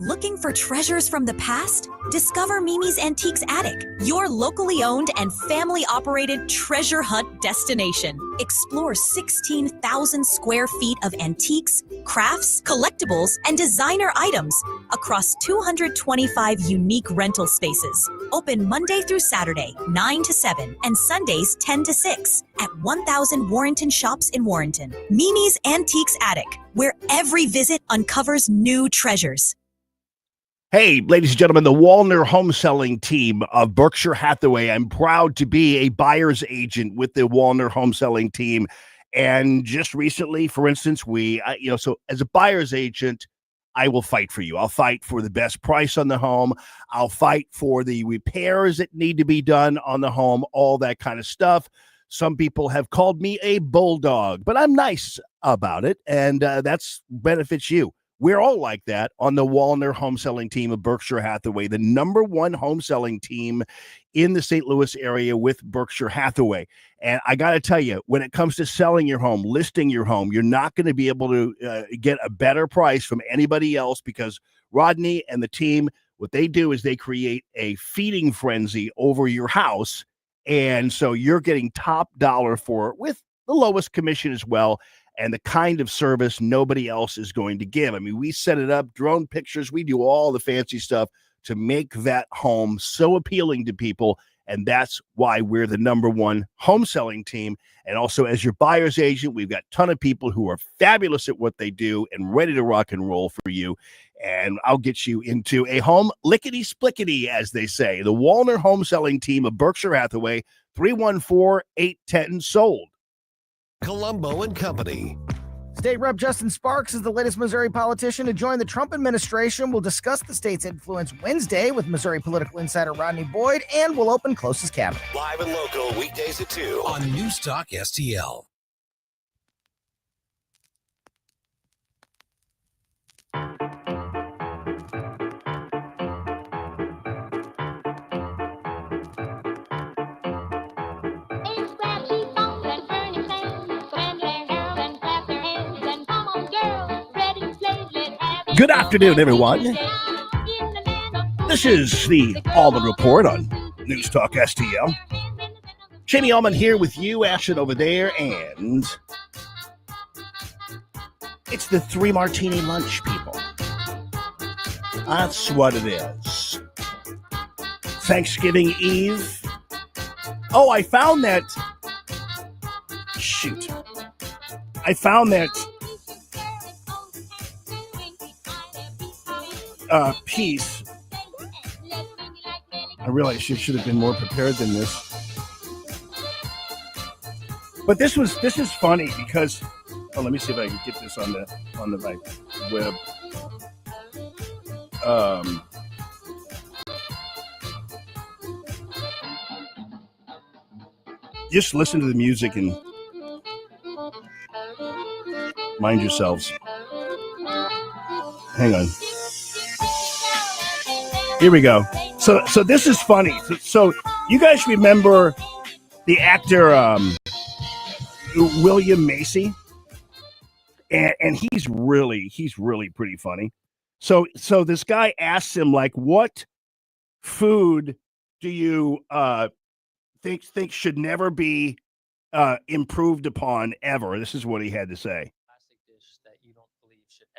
Looking for treasures from the past? Discover Mimi's Antiques Attic, your locally owned and family-operated treasure hunt destination. Explore 16,000 square feet of antiques, crafts, collectibles, and designer items across 225 unique rental spaces. Open Monday through Saturday, 9 to 7, and Sundays, 10 to 6 at 1000 Warrenton Shops in Warrenton. Mimi's Antiques Attic, where every visit uncovers new treasures. Hey, ladies and gentlemen, the Wallner home selling team of Berkshire Hathaway. I'm proud to be a buyer's agent with the Wallner home selling team. And just recently, for instance, so as a buyer's agent, I will fight for you. I'll fight for the best price on the home. I'll fight for the repairs that need to be done on the home, all that kind of stuff. Some people have called me a bulldog, but I'm nice about it, and that's benefits you. We're all like that on the Wallner home selling team of Berkshire Hathaway, the number one home selling team in the St. Louis area with Berkshire Hathaway. And I got to tell you, when it comes to selling your home, listing your home, you're not going to be able to get a better price from anybody else, because Rodney and the team, what they do is they create a feeding frenzy over your house. And so you're getting top dollar for it with the lowest commission as well, and the kind of service nobody else is going to give. I mean, we set it up, drone pictures, we do all the fancy stuff to make that home so appealing to people. And that's why we're the number one home selling team. And also, as your buyer's agent, we've got a ton of people who are fabulous at what they do and ready to rock and roll for you. And I'll get you into a home lickety-splickety, as they say. The Wallner home selling team of Berkshire Hathaway, 314-810-SOLD. Colombo and Company. State Rep Justin Sparks is the latest Missouri politician to join the Trump administration. We'll discuss the state's influence Wednesday with Missouri political insider Rodney Boyd, and we'll open closest cabinet. Live and local weekdays at 2 on News Talk STL. Good afternoon, everyone. This is the Allman Report on News Talk STL. Jamie Allman here with you, Ashton over there, and it's the 3 Martini lunch, people. That's what it is. Thanksgiving Eve. Oh, I found that. Shoot. I found that piece. I realized she should have been more prepared than this. But this is funny because let me see if I can get this on the right web. Just listen to the music and mind yourselves. Hang on. Here we go. So this is funny. So you guys remember the actor William Macy? And he's really pretty funny. So this guy asks him, like, what food do you think should never be improved upon ever? This is what he had to say.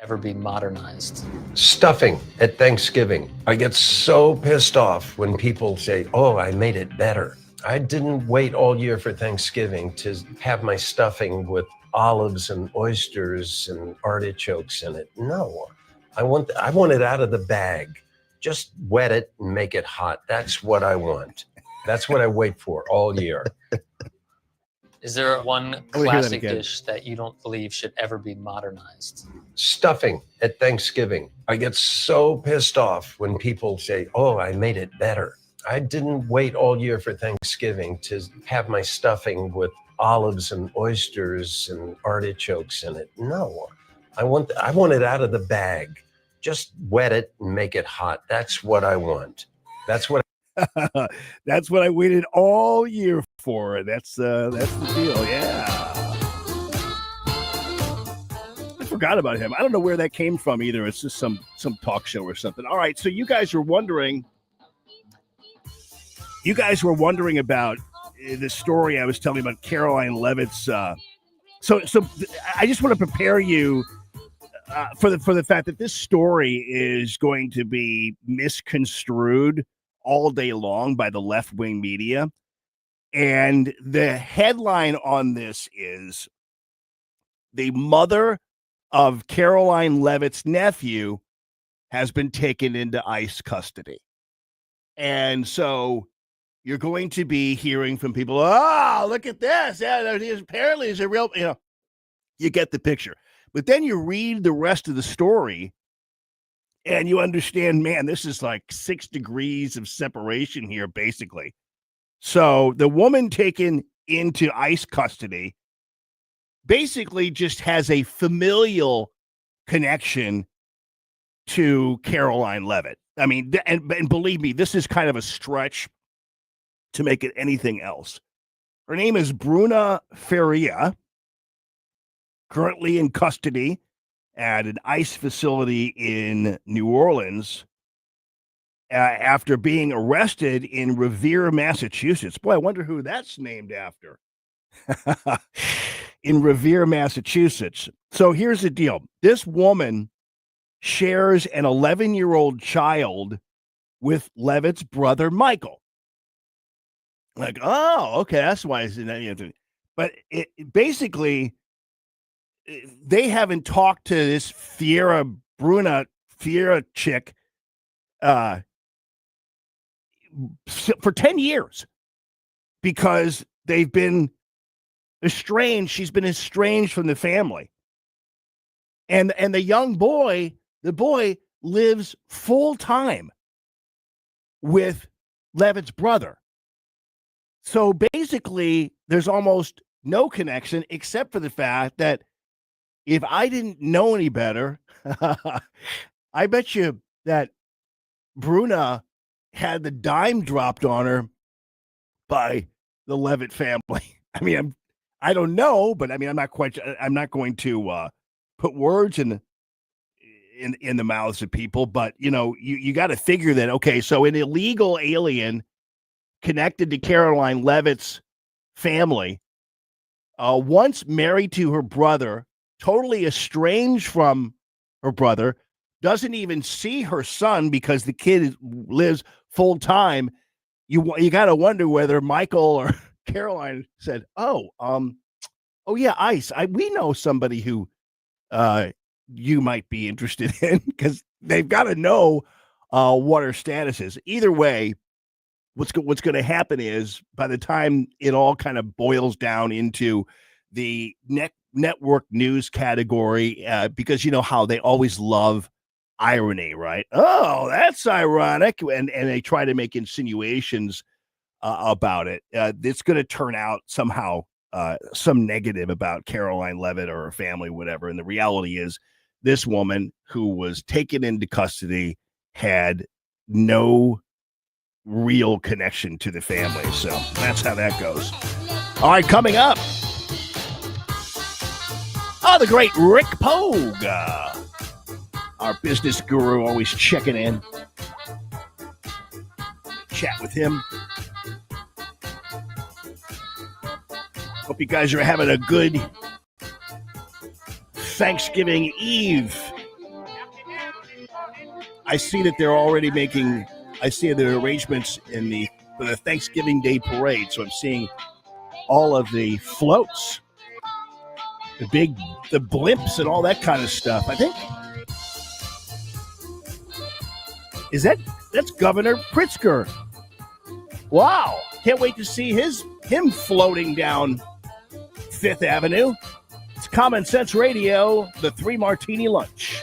Ever be modernized. Stuffing at Thanksgiving. I get so pissed off when people say, oh, I made it better. I didn't wait all year for Thanksgiving to have my stuffing with olives and oysters and artichokes in it. No, I want it out of the bag. Just wet it and make it hot. That's what I want. That's what I wait for all year. Is there one classic dish that you don't believe should ever be modernized? Stuffing at Thanksgiving. I get so pissed off when people say, oh, I made it better. I didn't wait all year for Thanksgiving to have my stuffing with olives and oysters and artichokes in it. No, I want it out of the bag. Just wet it and make it hot. That's what I want. That's what That's what I waited all year for. That's the deal. Yeah. I forgot about him. I don't know where that came from either. It's just some talk show or something. All right. So you guys were wondering about the story I was telling about Caroline Levitt's. So I just want to prepare you for the fact that this story is going to be misconstrued all day long by the left-wing media. And the headline on this is the mother of Caroline Levitt's nephew has been taken into ICE custody. And so you're going to be hearing from people, oh, look at this. Yeah, apparently he's a real, you get the picture. But then you read the rest of the story and you understand, man, this is like 6 degrees of separation here, basically. So the woman taken into ICE custody basically just has a familial connection to Caroline Levitt. I mean, and believe me, this is kind of a stretch to make it anything else. Her name is Bruna Faria, currently in custody at an ICE facility in New Orleans after being arrested in Revere, Massachusetts. Boy, I wonder who that's named after. In Revere, Massachusetts. So here's the deal. This woman shares an 11-year-old child with Levitt's brother, Michael. Like, oh, okay, that's why it's in that. But basically, they haven't talked to this Bruna Fiera chick for 10 years because they've been estranged. She's been estranged from the family. And the young boy, lives full time with Levitt's brother. So basically, there's almost no connection except for the fact that if I didn't know any better, I bet you that Bruna had the dime dropped on her by the Levitt family. I mean, I don't know, but I mean, I'm not going to put words in the mouths of people, but you got to figure that, okay, so an illegal alien connected to Caroline Levitt's family, once married to her brother, totally estranged from her brother, doesn't even see her son because the kid lives full time. You got to wonder whether Michael or Caroline said, "Oh yeah, Ice. We know somebody who you might be interested in," because they've got to know what her status is. Either way, what's going to happen is by the time it all kind of boils down into the network news category, because you know how they always love irony, right? Oh, that's ironic, and they try to make insinuations about it. It's going to turn out somehow some negative about Caroline Levitt or her family, whatever. And the reality is, this woman who was taken into custody had no real connection to the family. So that's how that goes. All right, coming up. Oh, the great Rick Pogue, our business guru, always checking in. Chat with him. Hope you guys are having a good Thanksgiving Eve. I see that they're already the arrangements for the Thanksgiving Day parade. So I'm seeing all of the floats, the blimps and all that kind of stuff. I think that's Governor Pritzker. Wow. Can't wait to see him floating down Fifth Avenue. It's Common Sense Radio, the 3 Martini Lunch.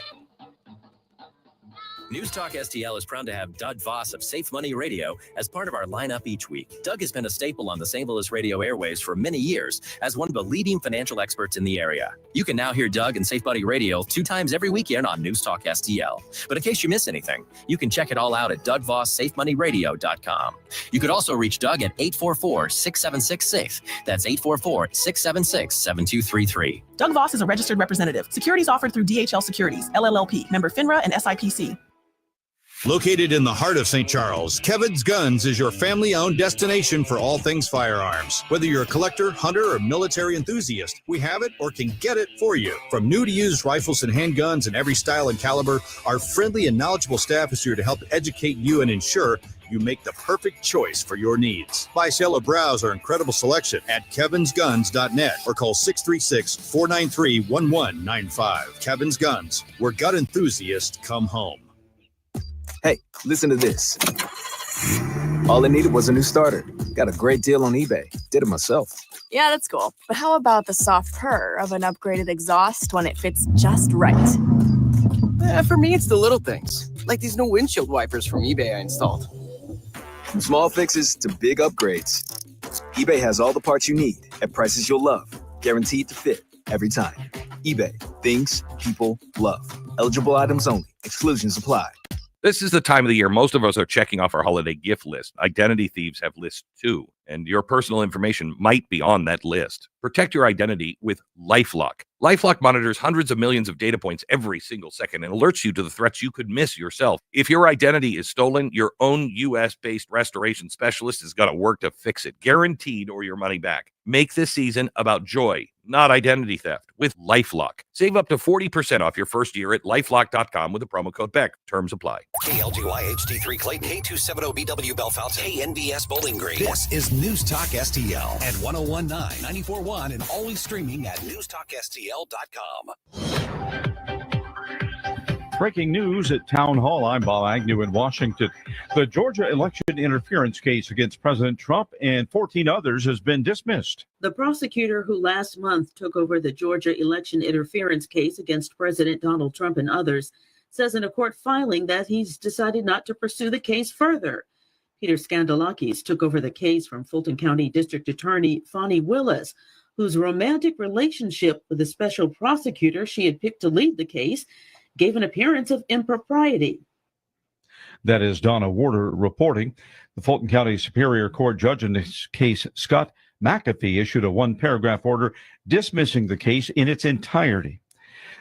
News Talk STL is proud to have Doug Voss of Safe Money Radio as part of our lineup each week. Doug has been a staple on the St. Louis radio airwaves for many years as one of the leading financial experts in the area. You can now hear Doug and Safe Money Radio 2 times every weekend on News Talk STL. But in case you miss anything, you can check it all out at DougVossSafeMoneyRadio.com. You could also reach Doug at 844-676-SAFE. That's 844-676-7233. Doug Voss is a registered representative. Securities offered through DHL Securities, LLLP, member FINRA and SIPC. Located in the heart of St. Charles, Kevin's Guns is your family-owned destination for all things firearms. Whether you're a collector, hunter, or military enthusiast, we have it or can get it for you. From new to used rifles and handguns in every style and caliber, our friendly and knowledgeable staff is here to help educate you and ensure you make the perfect choice for your needs. Buy, sell, or browse our incredible selection at kevinsguns.net or call 636-493-1195. Kevin's Guns, where gun enthusiasts come home. Hey, listen to this. All I needed was a new starter. Got a great deal on eBay. Did it myself. Yeah, that's cool. But how about the soft purr of an upgraded exhaust when it fits just right? For me, it's the little things, like these new windshield wipers from eBay I installed. From small fixes to big upgrades, eBay has all the parts you need at prices you'll love, guaranteed to fit every time. eBay, things people love. Eligible items only. Exclusions apply. This is the time of the year most of us are checking off our holiday gift list. Identity thieves have lists too, and your personal information might be on that list. Protect your identity with LifeLock. LifeLock monitors hundreds of millions of data points every single second and alerts you to the threats you could miss yourself. If your identity is stolen, your own U.S.-based restoration specialist is going to work to fix it, guaranteed, or your money back. Make this season about joy, not identity theft, with LifeLock. Save up to 40% off your first year at LifeLock.com with the promo code BECK. Terms apply. KLGY HD3 Clayton, K270BW Bellefontaine, KNBS Bowling Green. This is News Talk STL at 101.9, 94.1, and always streaming at newstalkstl.com. Breaking news at Town Hall. I'm Bob Agnew in Washington. The Georgia election interference case against President Trump and 14 others has been dismissed. The prosecutor who last month took over the Georgia election interference case against President Donald Trump and others says in a court filing that he's decided not to pursue the case further. Peter Skandalakis took over the case from Fulton County District Attorney Fani Willis, whose romantic relationship with the special prosecutor she had picked to lead the case gave an appearance of impropriety. That is Donna Warder reporting. The Fulton County Superior Court judge in this case, Scott McAfee, issued a one-paragraph order dismissing the case in its entirety.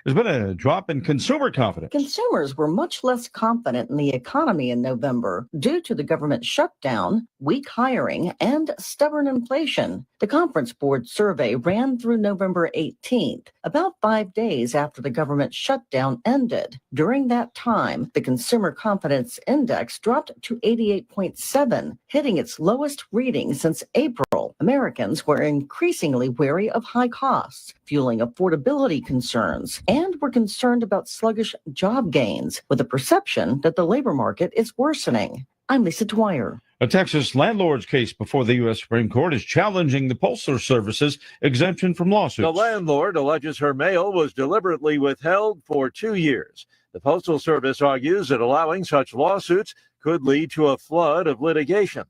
There's been a drop in consumer confidence. Consumers were much less confident in the economy in November due to the government shutdown, weak hiring, and stubborn inflation. The Conference Board survey ran through November 18th, about 5 days after the government shutdown ended. During that time, the Consumer Confidence Index dropped to 88.7, hitting its lowest reading since April. Americans were increasingly wary of high costs, fueling affordability concerns, and were concerned about sluggish job gains, with a perception that the labor market is worsening. I'm Lisa Dwyer. A Texas landlord's case before the U.S. Supreme Court is challenging the Postal Service's exemption from lawsuits. The landlord alleges her mail was deliberately withheld for 2 years. The Postal Service argues that allowing such lawsuits could lead to a flood of litigation.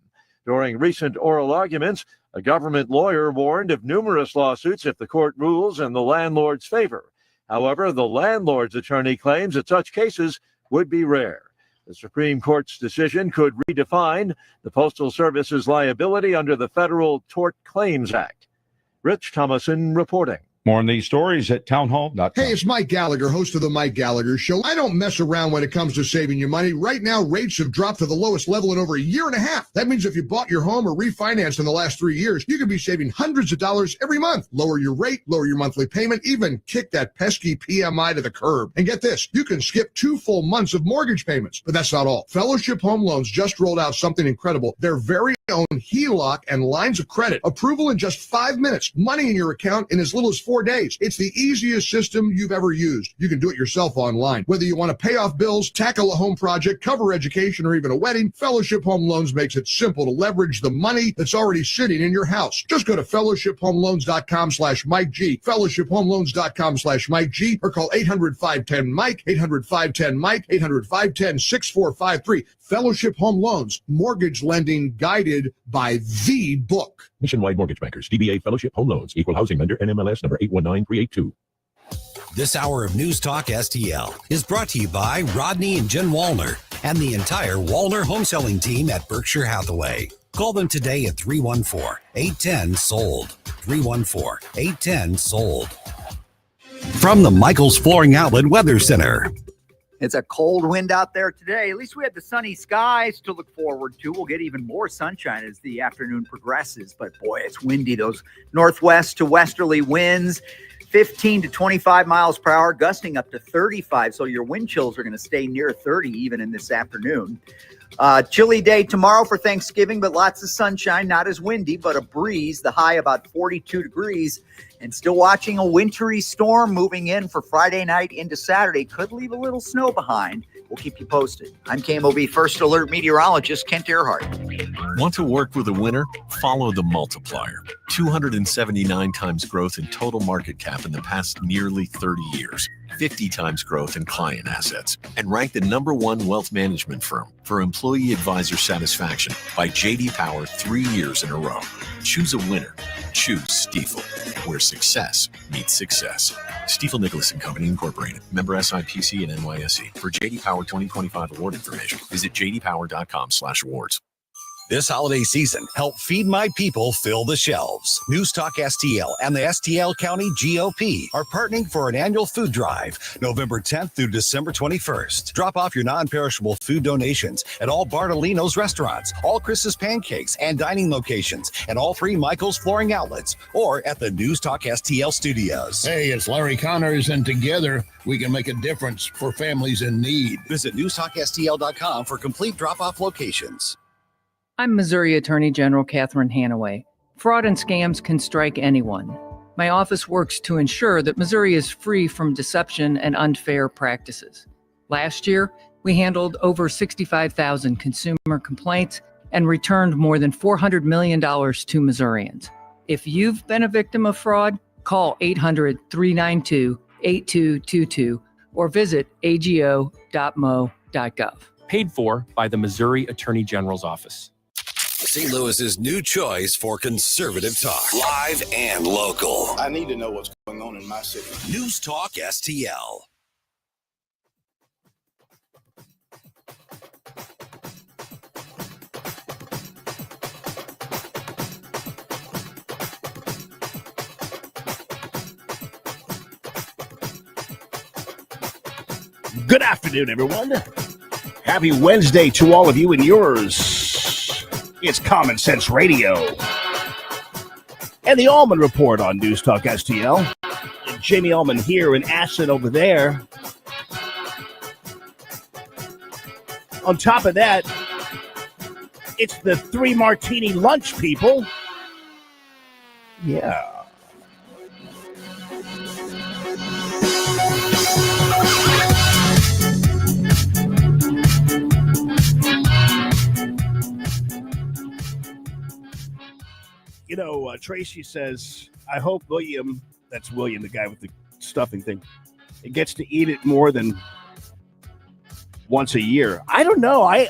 During recent oral arguments, a government lawyer warned of numerous lawsuits if the court rules in the landlord's favor. However, the landlord's attorney claims that such cases would be rare. The Supreme Court's decision could redefine the Postal Service's liability under the Federal Tort Claims Act. Rich Thomason reporting. More on these stories at townhall.com. Hey, it's Mike Gallagher, host of the Mike Gallagher Show. I don't mess around when it comes to saving you money. Right now, rates have dropped to the lowest level in over a year and a half. That means if you bought your home or refinanced in the last 3 years, you could be saving hundreds of dollars every month. Lower your rate, lower your monthly payment, even kick that pesky PMI to the curb. And get this, you can skip 2 full months of mortgage payments. But that's not all. Fellowship Home Loans just rolled out something incredible. Their very own HELOC and lines of credit. Approval in just 5 minutes. Money in your account in as little as 4 days. It's the easiest system you've ever used. You can do it yourself online. Whether you want to pay off bills, tackle a home project, cover education, or even a wedding, Fellowship Home Loans makes it simple to leverage the money that's already sitting in your house. Just go to fellowshiphomeloans.com/Mike G, fellowshiphomeloans.com/Mike G, or call 800-510-MIKE, 800-510-MIKE, 800-510-6453. Fellowship Home Loans, mortgage lending guided by the book. Nationwide Mortgage Bankers, DBA Fellowship Home Loans, Equal Housing Lender, NMLS number 819382. This hour of News Talk STL is brought to you by Rodney and Jen Wallner and the entire Wallner home selling team at Berkshire Hathaway. Call them today at 314-810-SOLD. 314-810-SOLD. From the Michaels Flooring Outlet Weather Center. It's a cold wind out there today. At least we have the sunny skies to look forward to. We'll get even more sunshine as the afternoon progresses. But boy, it's windy. Those northwest to westerly winds, 15 to 25 miles per hour, gusting up to 35. So your wind chills are going to stay near 30 even in this afternoon. Chilly day tomorrow for Thanksgiving, but lots of sunshine, not as windy, but a breeze. The high about 42 degrees. And still watching a wintry storm moving in for Friday night into Saturday. Could leave a little snow behind. We'll keep you posted. I'm KMOV First Alert meteorologist Kent Earhart. Want to work with a winner? Follow the multiplier. 279 times growth in total market cap in the past nearly 30 years. 50 times growth in client assets. And ranked the #1 wealth management firm for employee advisor satisfaction by J.D. Power 3 years in a row. Choose a winner. Choose Stifel, where success meets success. Stifel Nicholas & Company Incorporated. Member SIPC and NYSE. For J.D. Power 2025 award information, visit jdpower.com/awards. This holiday season, help Feed My People fill the shelves. News Talk STL and the STL County GOP are partnering for an annual food drive, November 10th through December 21st. Drop off your non-perishable food donations at all Bartolino's restaurants, all Chris's Pancakes and dining locations, and all 3 Michaels Flooring outlets, or at the News Talk STL studios. Hey, it's Larry Connors, and together we can make a difference for families in need. Visit newstalkstl.com for complete drop-off locations. I'm Missouri Attorney General Catherine Hanaway. Fraud and scams can strike anyone. My office works to ensure that Missouri is free from deception and unfair practices. Last year, we handled over 65,000 consumer complaints and returned more than $400 million to Missourians. If you've been a victim of fraud, call 800-392-8222 or visit ago.mo.gov. Paid for by the Missouri Attorney General's Office. St. Louis's new choice for conservative talk. Live and local. I need to know what's going on in my city. News Talk STL. Good afternoon, everyone. Happy Wednesday to all of you and yours. It's Common Sense Radio. And the Allman Report on News Talk STL. Jamie Allman here and Ashton over there. On top of that, it's the 3 Martini lunch, people. Yeah. You know, Tracy says, I hope William, that's William, the guy with the stuffing thing, it gets to eat it more than once a year. I don't know. I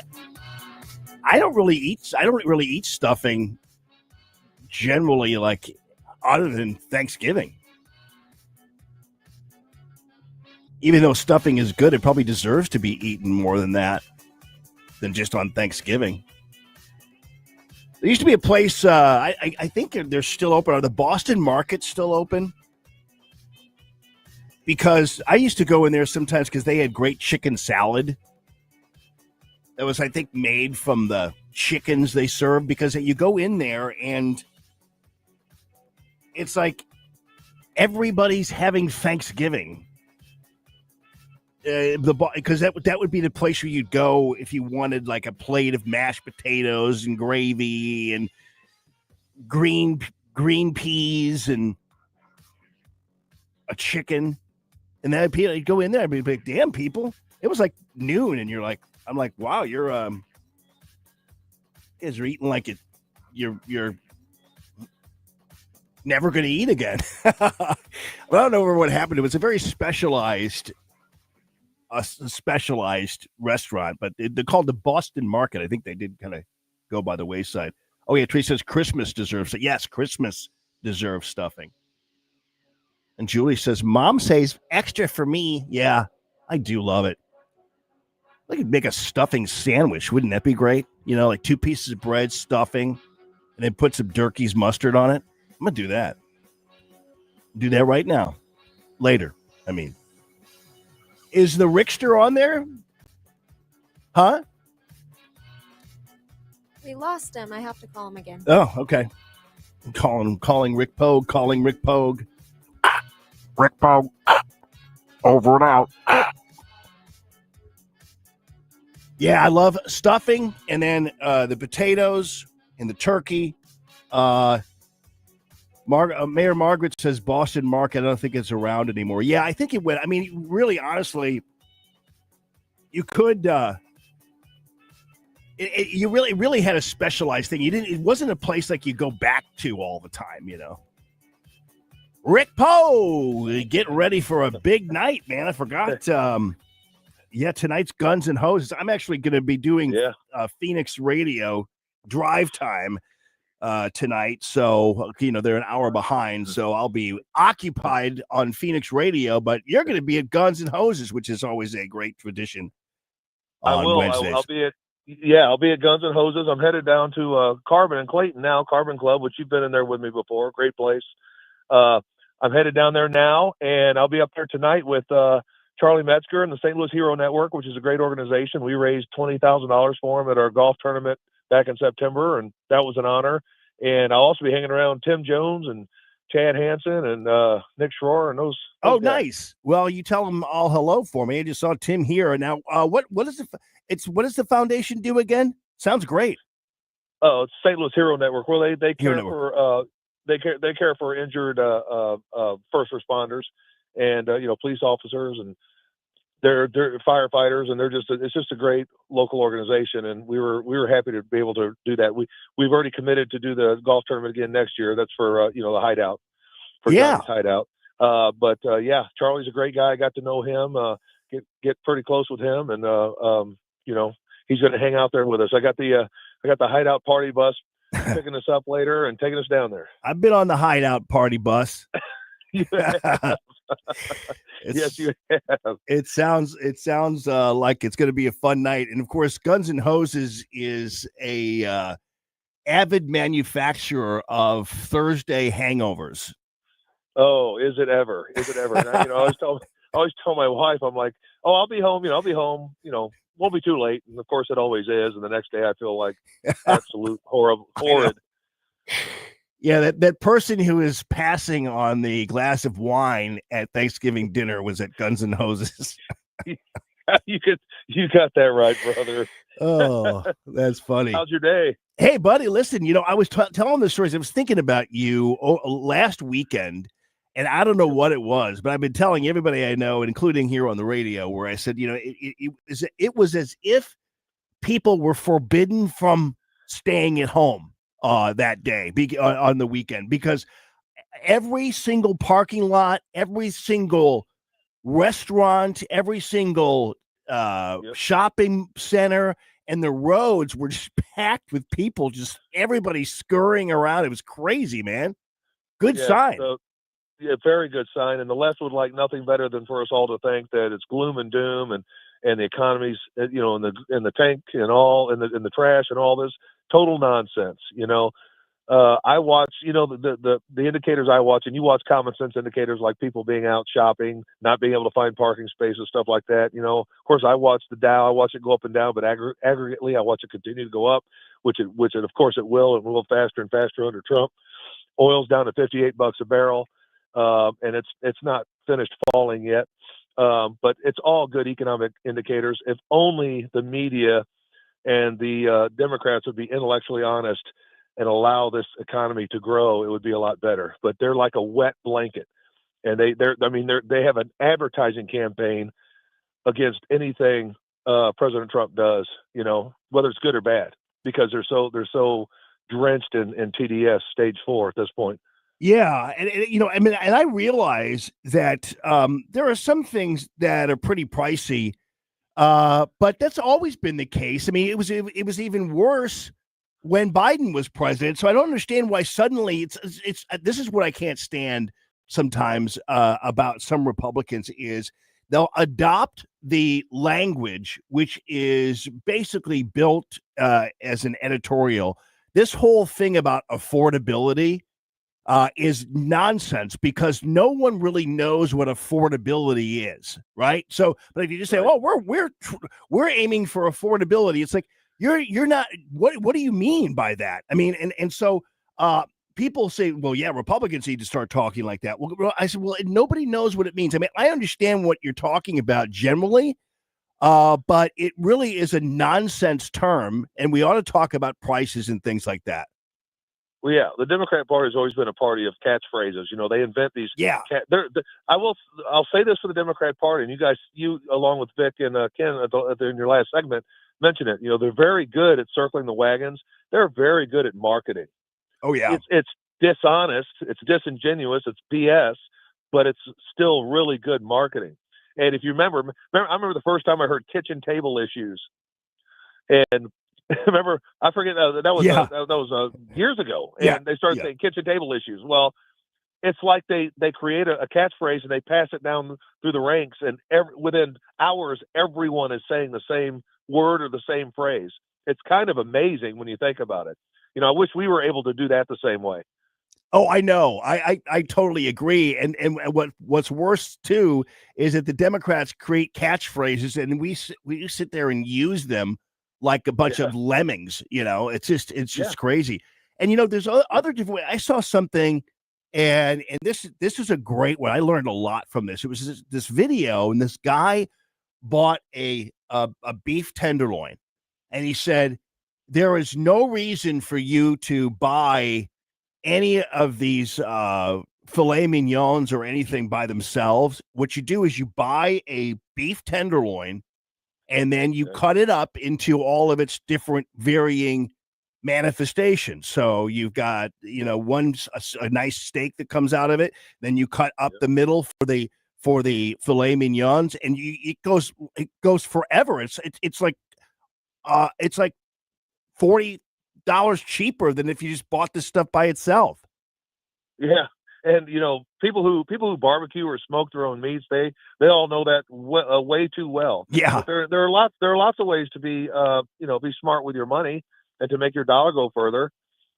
don't really eat stuffing generally, like, other than Thanksgiving. Even though stuffing is good, it probably deserves to be eaten more than that, than just on Thanksgiving. There used to be a place, I think they're still open. Are the Boston markets still open? Because I used to go in there sometimes because they had great chicken salad. That was, I think, made from the chickens they serve. Because you go in there and it's like everybody's having Thanksgiving. Because that would be the place where you'd go if you wanted like a plate of mashed potatoes and gravy and green peas and a chicken, and then you'd go in there and be like, "Damn, people!" It was like noon, and I'm like, "Wow, you're guys are eating like it. You're never going to eat again." Well, I don't know what happened. It was a very specialized restaurant, but they're called the Boston Market. I think they did kind of go by the wayside. Oh yeah, Tree says Christmas deserves it. Yes, Christmas deserves stuffing. And Julie says, Mom says extra for me. Yeah, I do love it. I could make a stuffing sandwich. Wouldn't that be great? You know, like 2 pieces of bread, stuffing, and then put some Durkee's mustard on it. I'm going to do that. Do that right now. Later, I mean. Is the Rickster on there? Huh? We lost him. I have to call him again. Oh, okay. I'm calling Rick Pogue, Rick Pogue. Over and out. Yeah, I love stuffing, and then the potatoes and the turkey. Mayor Margaret says Boston Market. I don't think it's around anymore. Yeah, I think it went. I mean, really, honestly, you could. You really had a specialized thing. It wasn't a place like you go back to all the time. You know. Rick Poe, get ready for a big night, man. I forgot. Yeah, tonight's Guns and Hoses. I'm actually going to be doing Phoenix Radio drive time tonight, so they're an hour behind, so I'll be occupied on Phoenix Radio, but you're going to be at Guns and Hoses, which is always a great tradition on Wednesdays. I'll be at Guns and Hoses. I'm headed down to Carbon and Clayton now, Carbon Club, which you've been in there with me before. Great place. I'm headed down there now, and I'll be up there tonight with Charlie Metzger and the St. Louis Hero Network, which is a great organization. We raised $20,000 for him at our golf tournament back in September, and that was an honor. And I'll also be hanging around Tim Jones and Chad Hansen and Nick Schroer and those. Oh, guys. Nice. Well, you tell them all hello for me. I just saw Tim here. And now, what does the foundation do again? Sounds great. Oh, it's St. Louis Hero Network. Well, they care for they care for injured first responders and police officers and they're firefighters, and it's just a great local organization, and we were happy to be able to do that. We've already committed to do the golf tournament again next year. That's for the hideout, for Johnny's hideout. But Charlie's a great guy. I got to know him, get pretty close with him, and he's going to hang out there with us. I got the hideout party bus picking us up later and taking us down there. I've been on the hideout party bus. Yes, you have. It sounds like it's going to be a fun night, and of course, Guns N' Hoses is a avid manufacturer of Thursday hangovers. Oh, is it ever? And I always tell my wife, I'm like, oh, I'll be home. Won't be too late. And of course, it always is. And the next day, I feel like absolute horrid. Yeah, that person who is passing on the glass of wine at Thanksgiving dinner was at Guns N' Hoses. You got that right, brother. Oh, that's funny. How's your day? Hey, buddy, listen, I was telling the stories. I was thinking about you last weekend, and I don't know what it was, but I've been telling everybody I know, including here on the radio, where I said, it was as if people were forbidden from staying at home that day on the weekend, because every single parking lot, every single restaurant, every single shopping center, and the roads were just packed with people, just everybody scurrying around. It was crazy, man. Good sign. Very good sign. And the left would like nothing better than for us all to think that it's gloom and doom and the economy's, in the tank and all, in the trash and all this total nonsense. I watch, the indicators I watch, and you watch common sense indicators like people being out shopping, not being able to find parking spaces, stuff like that. Of course, I watch the Dow, I watch it go up and down, but aggregately, I watch it continue to go up, which of course it will, and will faster and faster under Trump. Oil's down to $58 a barrel, and it's not finished falling yet. But it's all good economic indicators. If only the media and the Democrats would be intellectually honest and allow this economy to grow, it would be a lot better. But they're like a wet blanket, and they have an advertising campaign against anything President Trump does, whether it's good or bad, because they're so drenched in TDS stage 4 at this point. Yeah, and I realize that there are some things that are pretty pricey, but that's always been the case. I mean, it was even worse when Biden was president. So I don't understand why suddenly it's this is what I can't stand sometimes about some Republicans is they'll adopt the language which is basically built as an editorial. This whole thing about affordability is nonsense, because no one really knows what affordability is, right? So, but if you just say, "Oh, we're aiming for affordability," it's like you're not. What do you mean by that? I mean, and so people say, "Well, yeah, Republicans need to start talking like that." Well, I said, "Well, nobody knows what it means." I mean, I understand what you're talking about generally, but it really is a nonsense term, and we ought to talk about prices and things like that. Well, yeah, the Democrat Party has always been a party of catchphrases. They invent these. Yeah. I'll say this for the Democrat Party, and you along with Vic and Ken in your last segment mentioned it. They're very good at circling the wagons. They're very good at marketing. Oh yeah. It's dishonest. It's disingenuous. It's BS, but it's still really good marketing. And if you remember, I remember the first time I heard kitchen table issues, and remember, I forget that was years ago, and they started saying kitchen table issues. Well, it's like they create a catchphrase and they pass it down through the ranks, and within hours, everyone is saying the same word or the same phrase. It's kind of amazing when you think about it. I wish we were able to do that the same way. Oh, I know. I totally agree. And what's worse too is that the Democrats create catchphrases, and we sit there and use them like a bunch of lemmings. It's just crazy. And there's other different ways. I saw something, and this is a great one. I learned a lot from this. It was this video, and this guy bought a beef tenderloin, and he said, "There is no reason for you to buy any of these filet mignons or anything by themselves. What you do is you buy a beef tenderloin and then you cut it up into all of its different varying manifestations. So you've got, a nice steak that comes out of it. Then you cut up the middle for the filet mignons, and it goes forever. It's like $40 cheaper than if you just bought this stuff by itself. Yeah. And people who barbecue or smoke their own meats, they all know that way too well. Yeah. But there are lots of ways to be be smart with your money and to make your dollar go further.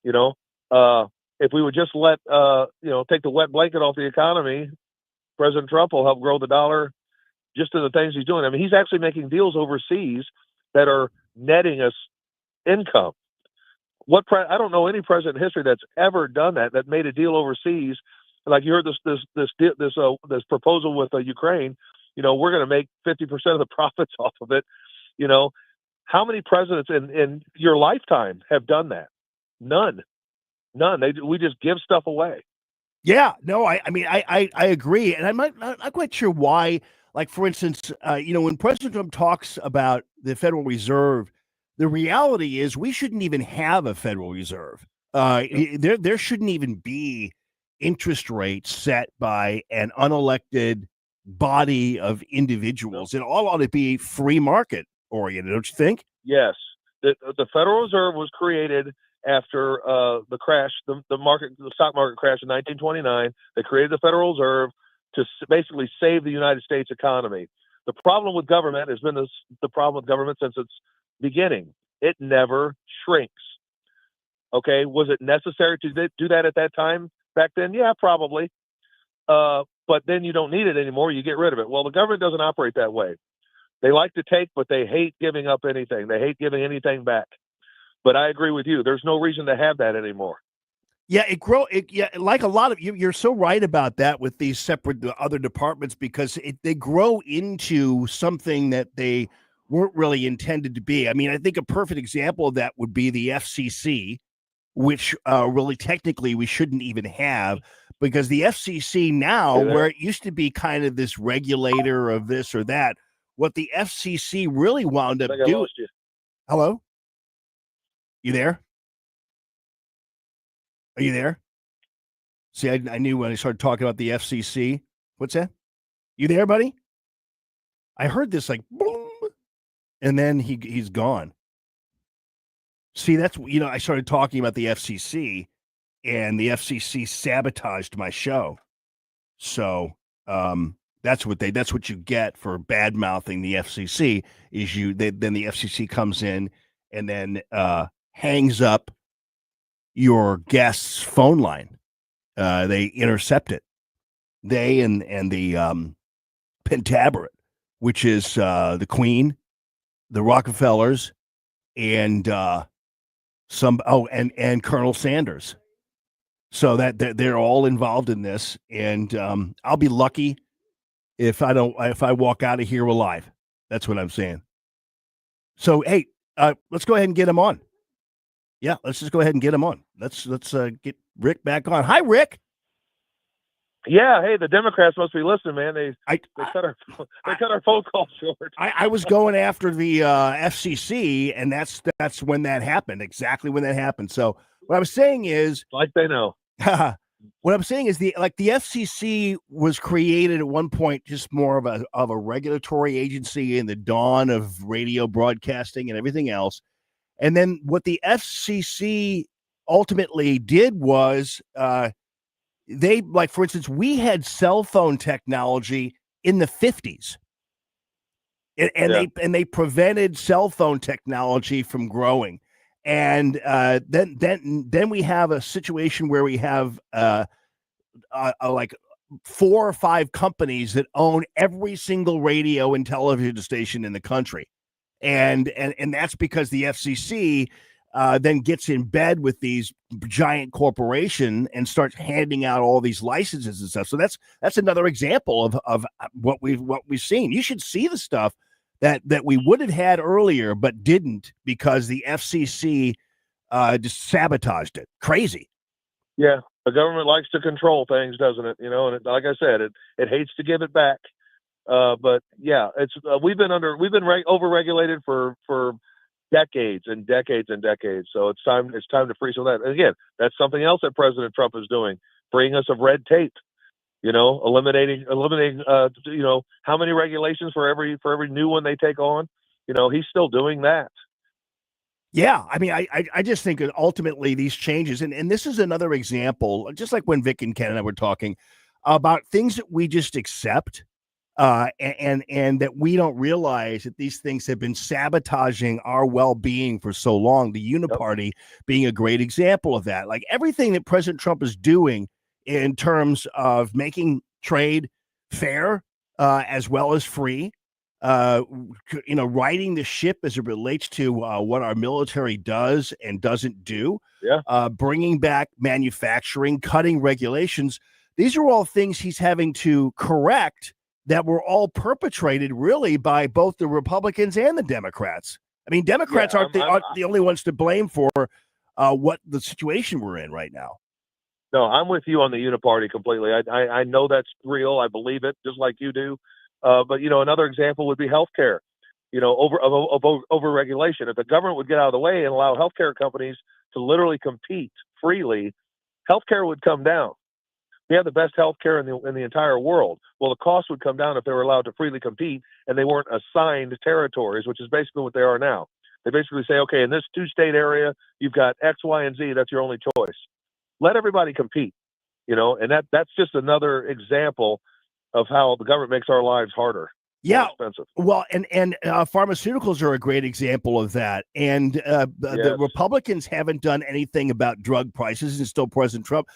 If we would just let take the wet blanket off the economy, President Trump will help grow the dollar just to the things he's doing. I mean, he's actually making deals overseas that are netting us income. I don't know any president in history that's ever done that made a deal overseas. Like you heard this proposal with Ukraine. We're going to make 50% of the profits off of it. How many presidents in your lifetime have done that? None. We just give stuff away. Yeah, no, I agree, and I'm not quite sure why. Like, for instance, when President Trump talks about the Federal Reserve, the reality is we shouldn't even have a Federal Reserve. There shouldn't even be interest rates set by an unelected body of individuals. It all ought to be free market oriented, don't you think? Yes, the Federal Reserve was created after the crash, the stock market crash in 1929. They created the Federal Reserve to basically save the United States economy. The problem with government has been the problem with government since its beginning. It never shrinks. Okay, was it necessary to do that at that time back then? Yeah, probably. But then you don't need it anymore. You get rid of it. Well, the government doesn't operate that way. They like to take, but they hate giving up anything. They hate giving anything back. But I agree with you. There's no reason to have that anymore. Yeah, like a lot of you're so right about that with these separate other departments, because they grow into something that they weren't really intended to be. I mean, I think a perfect example of that would be the FCC, which really technically we shouldn't even have, because the FCC now, where it used to be kind of this regulator of this or that, what the FCC really wound up doing. Hello? You there? Are you there? See, I knew when I started talking about the FCC. What's that? You there, buddy? I heard this like boom, and then he's gone. See, that's I started talking about the FCC, and the FCC sabotaged my show. So that's what you get for bad mouthing the FCC. Then the FCC comes in and then hangs up your guest's phone line. They intercept it. They and the Pentaverate, which is the Queen, the Rockefellers, and and Colonel Sanders. So that they're all involved in this, and I'll be lucky if I walk out of here alive. That's what I'm saying. So hey, let's go ahead and get him on. Yeah, let's just go ahead and get him on. Let's get Rick back on. Hi, Rick. Yeah, hey, the Democrats must be listening, man. They cut our phone call short. I was going after the FCC, and that's when that happened. Exactly when that happened. So what I'm saying is, like they know. What I'm saying is the FCC was created at one point just more of a regulatory agency in the dawn of radio broadcasting and everything else. And then what the FCC ultimately did was they, like, for instance, we had cell phone technology in the 50s. And they prevented cell phone technology from growing. And then we have a situation where we have like 4 or 5 companies that own every single radio and television station in the country. And that's because the FCC then gets in bed with these giant corporation and starts handing out all these licenses and stuff. So that's another example of what we've seen. You should see the stuff that we would have had earlier but didn't because the FCC just sabotaged it. Crazy. Yeah, The government likes to control things, doesn't it? And like I said, it hates to give it back. But yeah, it's we've been overregulated for decades and decades and decades. So it's time to free some of that. And again, that's something else that President Trump is doing, freeing us of red tape. Eliminating how many regulations for every new one they take on. He's still doing that. Yeah, I mean, I just think that ultimately these changes, and this is another example, just like when Vic and Ken and I were talking about things that we just accept, and that we don't realize that these things have been sabotaging our well-being for so long. The Uniparty being a great example of that. Like everything that President Trump is doing in terms of making trade fair as well as free, righting the ship as it relates to what our military does and doesn't do, bringing back manufacturing, cutting regulations. These are all things he's having to correct that were all perpetrated really by both the Republicans and the Democrats. I mean, Democrats aren't the only ones to blame for what the situation we're in right now. No, I'm with you on the Uniparty completely. I know that's real. I believe it, just like you do. But another example would be healthcare. Over regulation. If the government would get out of the way and allow healthcare companies to literally compete freely, healthcare would come down. We have the best healthcare in the entire world. Well, the cost would come down if they were allowed to freely compete and they weren't assigned territories, which is basically what they are now. They basically say, okay, in this 2-state area, you've got X, Y, and Z. That's your only choice. Let everybody compete, and that's just another example of how the government makes our lives harder. Yeah, expensive. Well, and pharmaceuticals are a great example of that. And the Republicans haven't done anything about drug prices, and still President Trump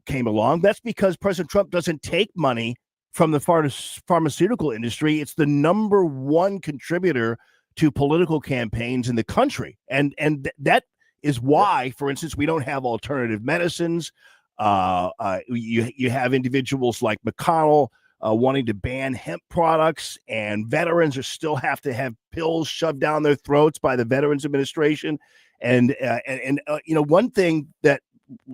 came along. That's because President Trump doesn't take money from the pharmaceutical industry. It's the number one contributor to political campaigns in the country, and that is why, for instance, we don't have alternative medicines. You have individuals like McConnell wanting to ban hemp products, and veterans still have to have pills shoved down their throats by the Veterans Administration. And one thing that,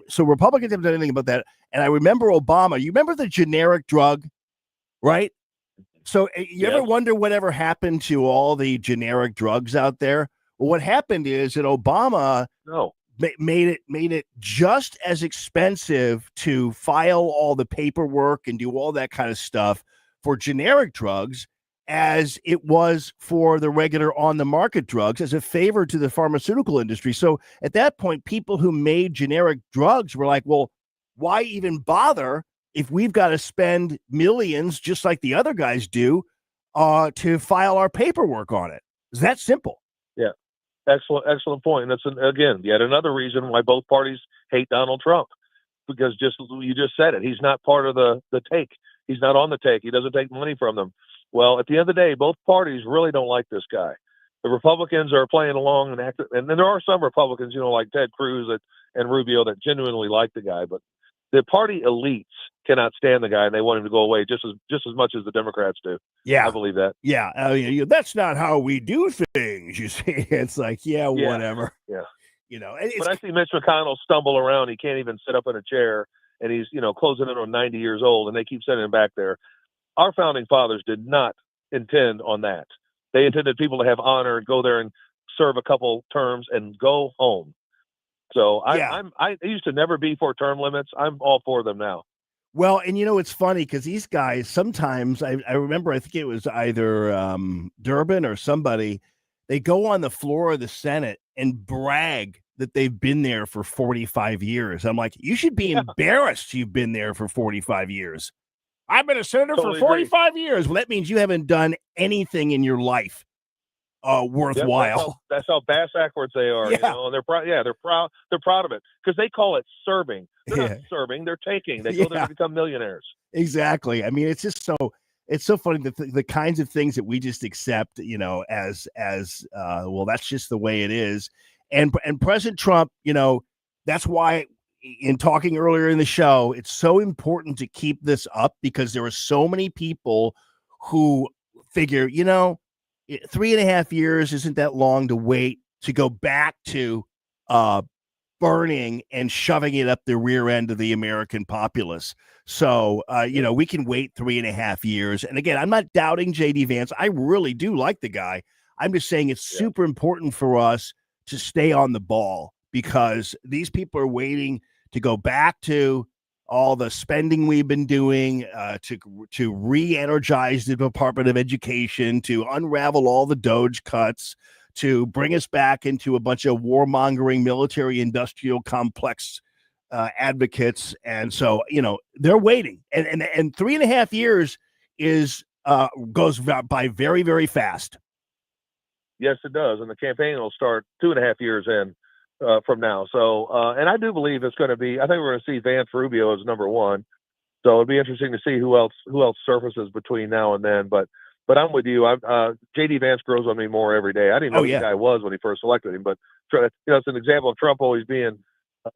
so Republicans haven't done anything about that. And I remember Obama. You remember the generic drug, right? So you ever wonder whatever happened to all the generic drugs out there? Well, what happened is that Obama made it just as expensive to file all the paperwork and do all that kind of stuff for generic drugs as it was for the regular on-the-market drugs, as a favor to the pharmaceutical industry. So at that point, people who made generic drugs were like, well, why even bother if we've got to spend millions just like the other guys do to file our paperwork on it? It's that simple. Yeah. Excellent point. And that's, again, yet another reason why both parties hate Donald Trump, because you just said it. He's not part of the take. He's not on the take. He doesn't take money from them. Well, at the end of the day, both parties really don't like this guy. The Republicans are playing along and then there are some Republicans, like Ted Cruz and Rubio, that genuinely like the guy, but the party elites cannot stand the guy, and they want him to go away just as much as the Democrats do. Yeah, I believe that. Yeah, that's not how we do things. You see, it's like, whatever. Yeah, But I see Mitch McConnell stumble around. He can't even sit up in a chair, and he's closing in on 90 years old, and they keep sending him back there. Our founding fathers did not intend on that. They intended people to have honor and go there and serve a couple terms and go home. So I used to never be for term limits. I'm all for them now. Well, and it's funny because these guys sometimes, I remember, I think it was either Durbin or somebody, they go on the floor of the Senate and brag that they've been there for 45 years. I'm like, you should be embarrassed you've been there for 45 years. I've been a senator for 45 years. Well, that means you haven't done anything in your life worthwhile. That's how bass backwards they are. And they're proud. Yeah, they're proud. They're proud of it because they call it serving. They're not serving. They're taking. They go there to become millionaires. Exactly. I mean, it's just it's so funny that the kinds of things that we just accept, as well, that's just the way it is. And President Trump, that's why, in talking earlier in the show, it's so important to keep this up, because there are so many people who figure, 3.5 years isn't that long to wait to go back to burning and shoving it up the rear end of the American populace. So, we can wait 3.5 years. And again, I'm not doubting J.D. Vance. I really do like the guy. I'm just saying it's super important for us to stay on the ball because these people are waiting to go back to all the spending we've been doing, to re-energize the Department of Education, to unravel all the Doge cuts, to bring us back into a bunch of warmongering military-industrial complex advocates. And so, they're waiting. And 3.5 years goes by very, very fast. Yes, it does. And the campaign will start 2.5 years in from now. So, and I do believe it's going to be, I think we're going to see Vance Rubio as number one. So it'll be interesting to see who else surfaces between now and then. But I'm with you. J.D. Vance grows on me more every day. I didn't even know who the guy was when he first selected him, but it's an example of Trump always being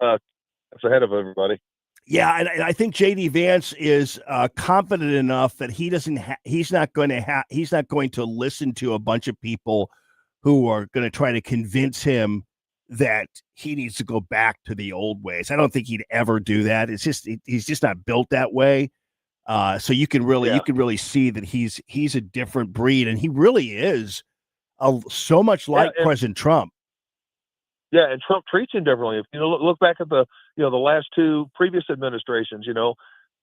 ahead of everybody. Yeah, and I think J.D. Vance is confident enough that he's not going to listen to a bunch of people who are going to try to convince him that he needs to go back to the old ways. I don't think he'd ever do that. It's just he's just not built that way. So you can really see that he's a different breed, and he really is so much like President Trump. Yeah, and Trump treats him differently. If you look back at the last two previous administrations,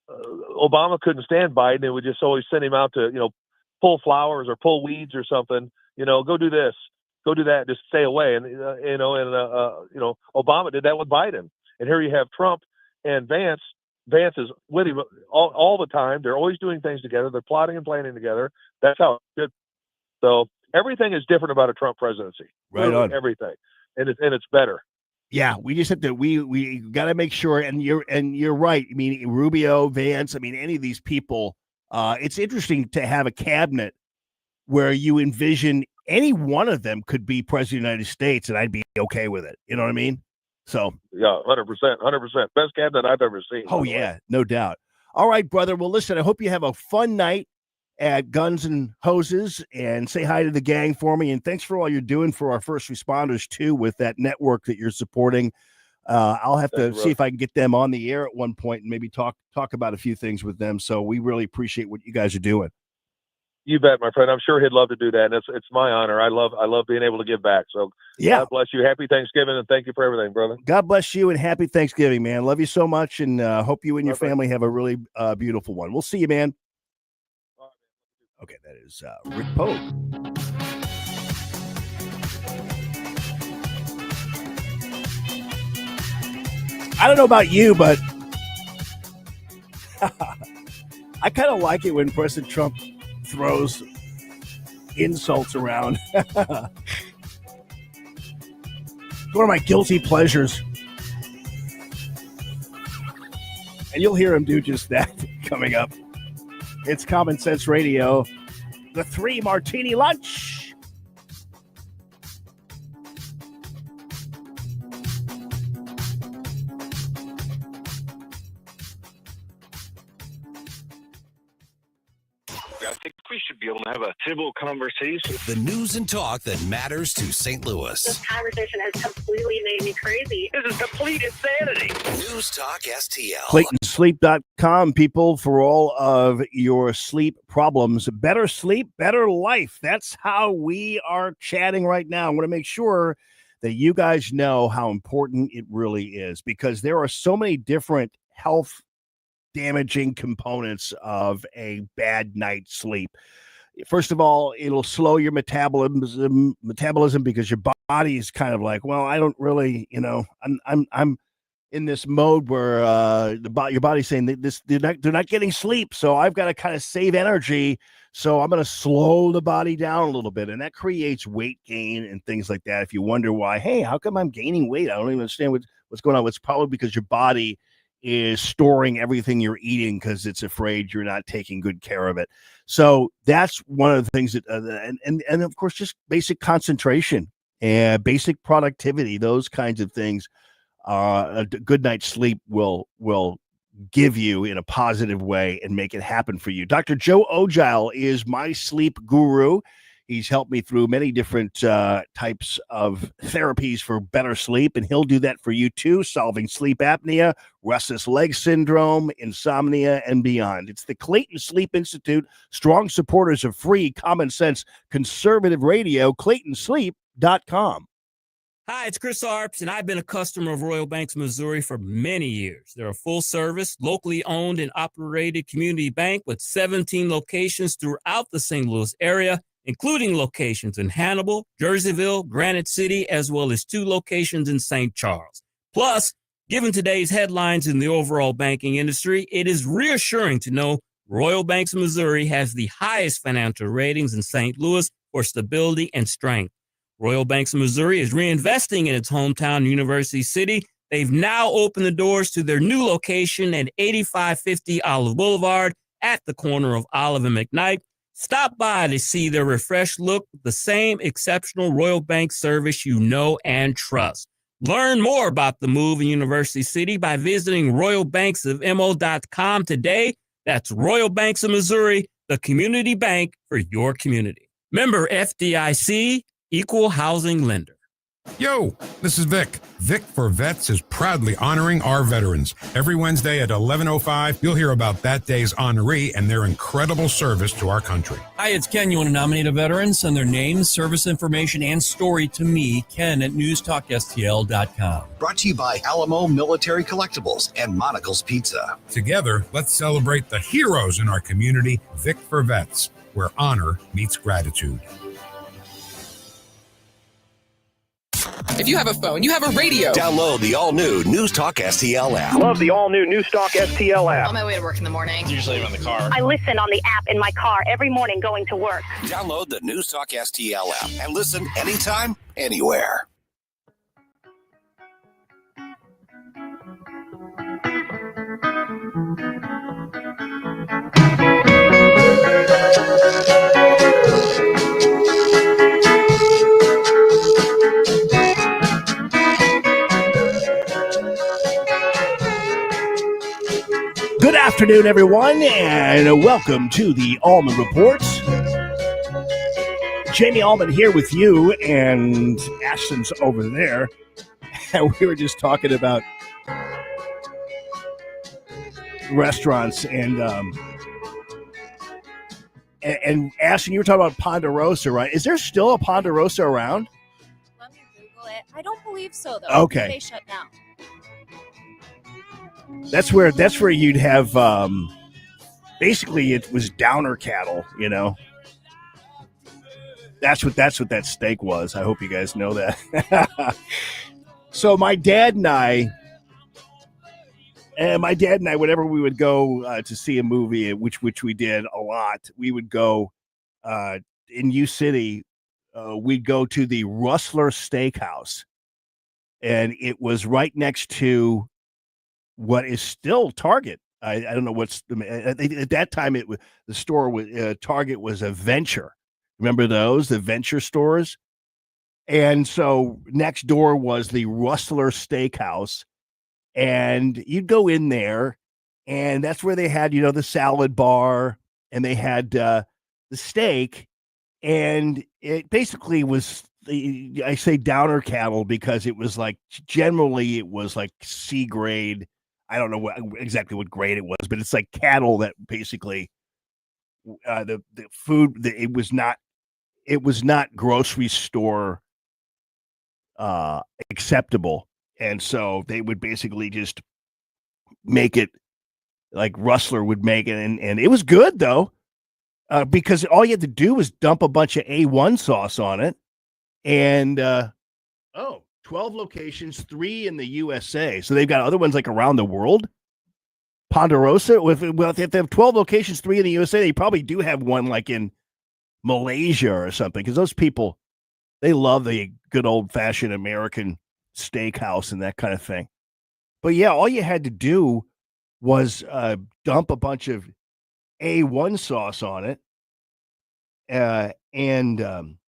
Obama couldn't stand Biden and would just always send him out to pull flowers or pull weeds or something. Go do this, go do that, just stay away. And Obama did that with Biden. And here you have Trump and Vance. Vance is with him all the time. They're always doing things together. They're plotting and planning together. That's how it should. So everything is different about a Trump presidency. Right on. Everything. And it's better. Yeah, we just have to we got to make sure. And you're right. I mean, Rubio, Vance. I mean, any of these people. It's interesting to have a cabinet where you envision any one of them could be president of the United States, and I'd be okay with it. You know what I mean? So yeah, 100%, best cabinet I've ever seen. Oh yeah, no doubt. All right, brother. Well, listen. I hope you have a fun night at Guns and Hoses, and say hi to the gang for me. And thanks for all you're doing for our first responders too, with that network that you're supporting. I'll have to see if I can get them on the air at one point and maybe talk about a few things with them. So we really appreciate what you guys are doing. You bet, my friend. I'm sure he'd love to do that, and it's my honor. I love being able to give back. So yeah, God bless you. Happy Thanksgiving, and thank you for everything, brother. God bless you, and happy Thanksgiving, man. Love you so much, and hope you and your family have a really beautiful one. We'll see you, man. Okay, that is Rick Pogue. I don't know about you, but I kind of like it when President Trump throws insults around. One of my guilty pleasures. And you'll hear him do just that coming up. It's Common Sense Radio, the 3 Martini Lunch. I think we should be able to have a civil conversation. The news and talk that matters to St. Louis. This conversation has completely made me crazy. This is complete insanity. News Talk STL. ClaytonSleep.com, people, for all of your sleep problems. Better sleep, better life. That's how we are chatting right now. I want to make sure that you guys know how important it really is, because there are so many different health damaging components of a bad night's sleep. First of all, it'll slow your metabolism because your body is kind of like, well, I don't really, I'm in this mode where your body's saying that they're not getting sleep, so I've got to kind of save energy. So I'm going to slow the body down a little bit, and that creates weight gain and things like that. If you wonder why, hey, how come I'm gaining weight? I don't even understand what's going on. It's probably because your body is storing everything you're eating because it's afraid you're not taking good care of it. So that's one of the things that, and of course, just basic concentration and basic productivity, those kinds of things. A good night's sleep will give you in a positive way and make it happen for you. Dr. Joe Ogile is my sleep guru. He's helped me through many different types of therapies for better sleep, and he'll do that for you too, solving sleep apnea, restless leg syndrome, insomnia, and beyond. It's the Clayton Sleep Institute, strong supporters of free, common sense, conservative radio, ClaytonSleep.com. Hi, it's Chris Arps, and I've been a customer of Royal Banks, Missouri for many years. They're a full-service, locally owned and operated community bank with 17 locations throughout the St. Louis area, including locations in Hannibal, Jerseyville, Granite City, as well as 2 locations in St. Charles. Plus, given today's headlines in the overall banking industry, it is reassuring to know Royal Banks, Missouri has the highest financial ratings in St. Louis for stability and strength. Royal Banks of Missouri is reinvesting in its hometown University City. They've now opened the doors to their new location at 8550 Olive Boulevard at the corner of Olive and McKnight. Stop by to see their refreshed look with the same exceptional Royal Bank service you know and trust. Learn more about the move in University City by visiting royalbanksofmo.com today. That's Royal Banks of Missouri, the community bank for your community. Member FDIC, Equal Housing Lender. Yo, this is Vic. Vic for Vets is proudly honoring our veterans. Every Wednesday at 11:05, you'll hear about that day's honoree and their incredible service to our country. Hi, it's Ken. You want to nominate a veteran? Send their name, service information, and story to me, Ken, at newstalkstl.com. Brought to you by Alamo Military Collectibles and Monocle's Pizza. Together, let's celebrate the heroes in our community. Vic for Vets, where honor meets gratitude. If you have a phone, you have a radio. Download the all-new News Talk STL app. Love the all-new News Talk STL app. On my way to work in the morning. Usually I'm in the car. I listen on the app in my car every morning going to work. Download the News Talk STL app and listen anytime, anywhere. Good afternoon, everyone, and welcome to the Allman Report. Jamie Allman here with you, and Ashton's over there. And we were just talking about restaurants, and Ashton, you were talking about Ponderosa, right? Is there still a Ponderosa around? Let me Google it. I don't believe so, though. Okay. They shut down. That's where you'd have basically it was downer cattle, you know. That's what that steak was. I hope you guys know that. So my dad and I, whenever we would go to see a movie, which we did a lot, we would go in U City. We'd go to the Rustler Steakhouse, and it was right next to what is still Target. I don't know what's at that time. The store was Target was a Venture. Remember those, the Venture stores? And so next door was the Rustler Steakhouse, and you'd go in there, and that's where they had, the salad bar, and they had the steak, and it basically was, I say downer cattle because it was like, generally it was like C grade. I don't know exactly what grade it was, but it's like cattle that basically the food, it was not grocery store acceptable. And so they would basically just make it like Rustler would make it. And it was good though, because all you had to do was dump a bunch of A1 sauce on it. And 12 locations, 3 in the USA. So they've got other ones like around the world. Ponderosa, if they have 12 locations, 3 in the USA, they probably do have one like in Malaysia or something, because those people, they love the good old-fashioned American steakhouse and that kind of thing. But yeah, all you had to do was dump a bunch of A1 sauce on it, and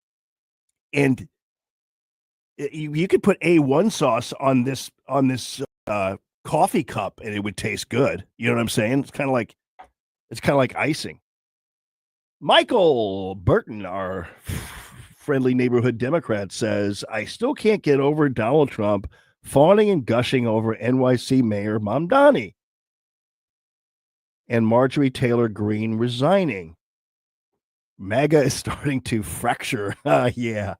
you could put A1 sauce on this coffee cup, and it would taste good. You know what I'm saying? It's kind of like icing. Michael Burton, our friendly neighborhood Democrat, says, I still can't get over Donald Trump fawning and gushing over NYC Mayor Mamdani and Marjorie Taylor Greene resigning. MAGA is starting to fracture. Yeah.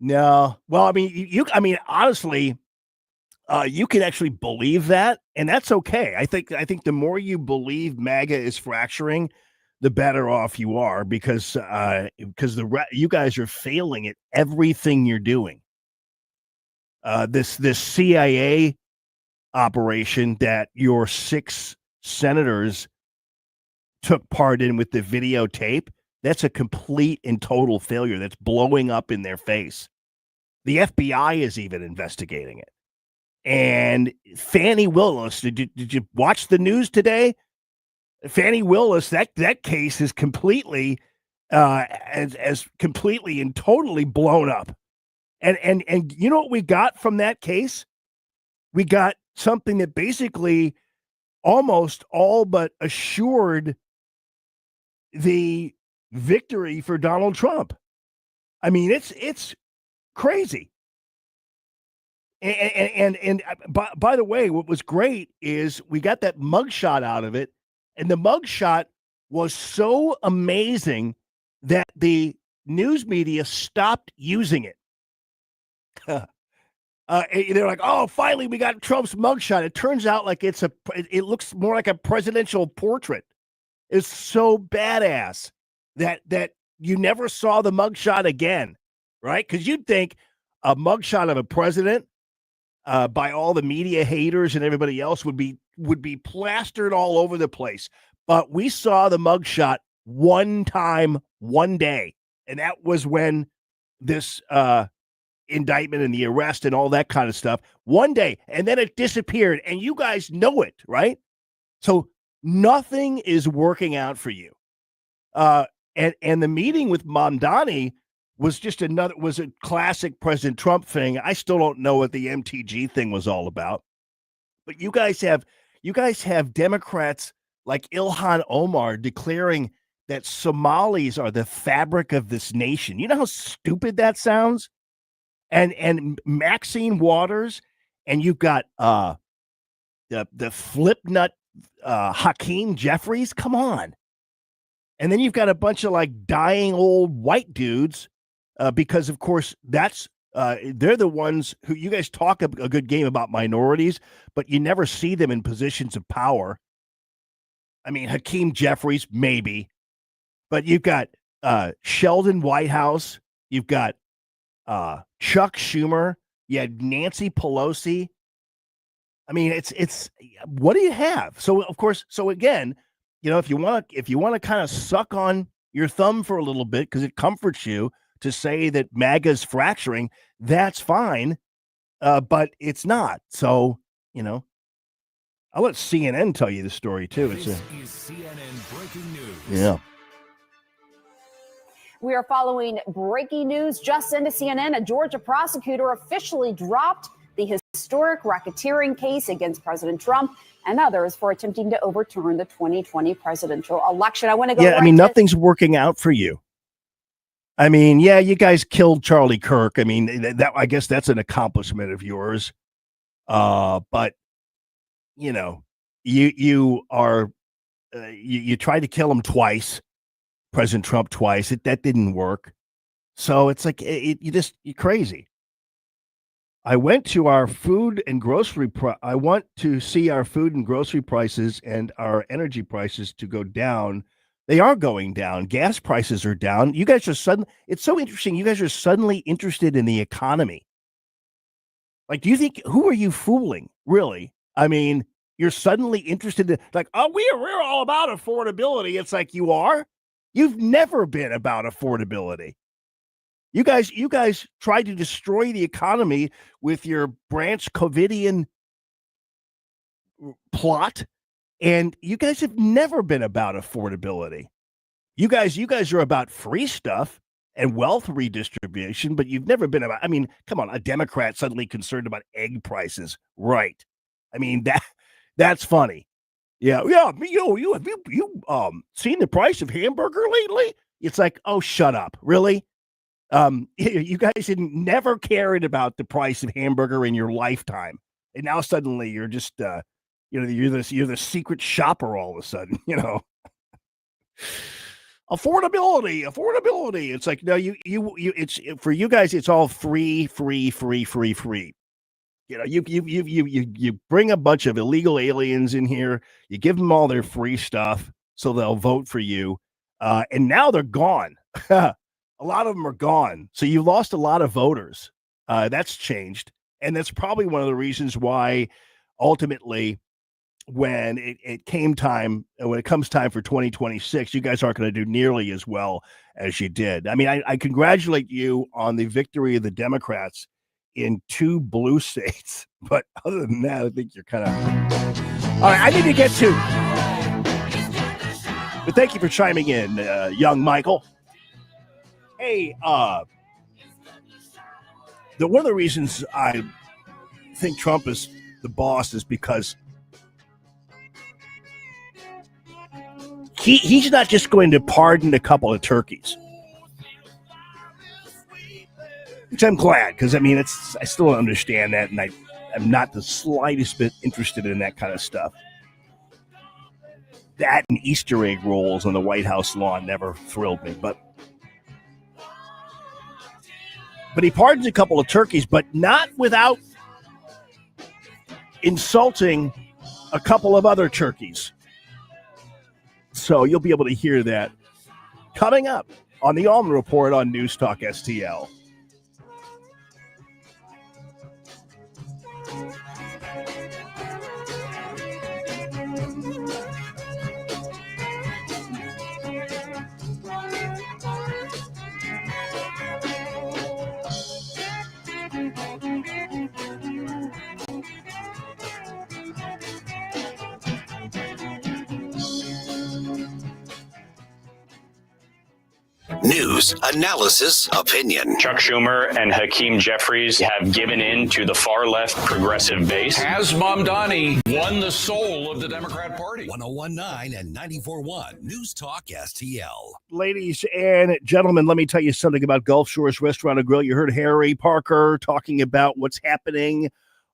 No. Well, I mean, honestly, you can actually believe that, and that's okay. I think the more you believe MAGA is fracturing, the better off you are, because you guys are failing at everything you're doing. This CIA operation that your 6 senators took part in with the videotape, that's a complete and total failure. That's blowing up in their face. The FBI is even investigating it. And Fannie Willis, did you watch the news today? Fannie Willis, that case is completely as completely and totally blown up. And you know what we got from that case? We got something that basically almost all but assured the victory for Donald Trump. I mean, it's crazy. And by the way, what was great is we got that mugshot out of it, and the mugshot was so amazing that the news media stopped using it. They're like, oh, finally we got Trump's mugshot. It turns out like it looks more like a presidential portrait. It's so badass that you never saw the mugshot again, right? Because you'd think a mugshot of a president by all the media haters and everybody else would be plastered all over the place. But we saw the mugshot one time, one day, and that was when this indictment and the arrest and all that kind of stuff, one day, and then it disappeared, and you guys know it, right? So nothing is working out for you. And the meeting with Mamdani was just was a classic President Trump thing. I still don't know what the MTG thing was all about. But you guys have Democrats like Ilhan Omar declaring that Somalis are the fabric of this nation. You know how stupid that sounds? And Maxine Waters, and you've got the flip nut Hakeem Jeffries. Come on. And then you've got a bunch of like dying old white dudes because, of course, they're the ones who you guys talk a good game about minorities, but you never see them in positions of power. I mean, Hakeem Jeffries, maybe, but you've got Sheldon Whitehouse. You've got Chuck Schumer. You had Nancy Pelosi. I mean, it's what do you have? So, of course, again, you know, if you want to kind of suck on your thumb for a little bit because it comforts you to say that MAGA's fracturing, that's fine, but it's not. So, you know, I'll let CNN tell you the story too. This is CNN breaking news. Yeah. We are following breaking news just into CNN. A Georgia prosecutor officially dropped the historic racketeering case against President Trump and others for attempting to overturn the 2020 presidential election. I want to go. Yeah, I mean, nothing's working out for you. I mean, yeah, you guys killed Charlie Kirk. I mean, I guess that's an accomplishment of yours. But you know, you tried to kill him twice, President Trump twice. That didn't work. So it's like you're crazy. I went to our food and grocery. I want to see our food and grocery prices and our energy prices to go down. They are going down. Gas prices are down. You guys are it's so interesting. You guys are suddenly interested in the economy. Like, do you think, who are you fooling? Really? I mean, you're suddenly interested in, like, oh, we're all about affordability. It's like, you are? You've never been about affordability. You guys tried to destroy the economy with your Branch Covidian plot, and you guys have never been about affordability. You guys are about free stuff and wealth redistribution, but you've never been about, I mean, come on, a Democrat suddenly concerned about egg prices. Right. I mean, that's funny. Yeah. Have you seen the price of hamburger lately? It's like, oh, shut up. Really? You guys never cared about the price of hamburger in your lifetime. And now suddenly you're just you're the secret shopper all of a sudden, Affordability. It's like, no, it's for you guys, it's all free. You bring a bunch of illegal aliens in here, you give them all their free stuff so they'll vote for you. And now they're gone. A lot of them are gone. So you lost a lot of voters. That's changed. And that's probably one of the reasons why ultimately when it comes time for 2026, you guys aren't going to do nearly as well as you did. I mean, I congratulate you on the victory of the Democrats in 2 blue states. But other than that, I think you're kind of... All right, I need to get to... But thank you for chiming in, young Michael. Hey, one of the reasons I think Trump is the boss is because he's not just going to pardon a couple of turkeys. Which I'm glad, because, I mean, I still don't understand that, and I'm not the slightest bit interested in that kind of stuff. That and Easter egg rolls on the White House lawn never thrilled me, but he pardons a couple of turkeys, but not without insulting a couple of other turkeys. So you'll be able to hear that coming up on the Allman Report on News Talk STL. News, analysis, opinion. Chuck Schumer and Hakeem Jeffries have given in to the far-left progressive base. Has Mamdani won the soul of the Democrat Party? 101.9 and 94.1 News Talk STL. Ladies and gentlemen, let me tell you something about Gulf Shores Restaurant and Grill. You heard Harry Parker talking about what's happening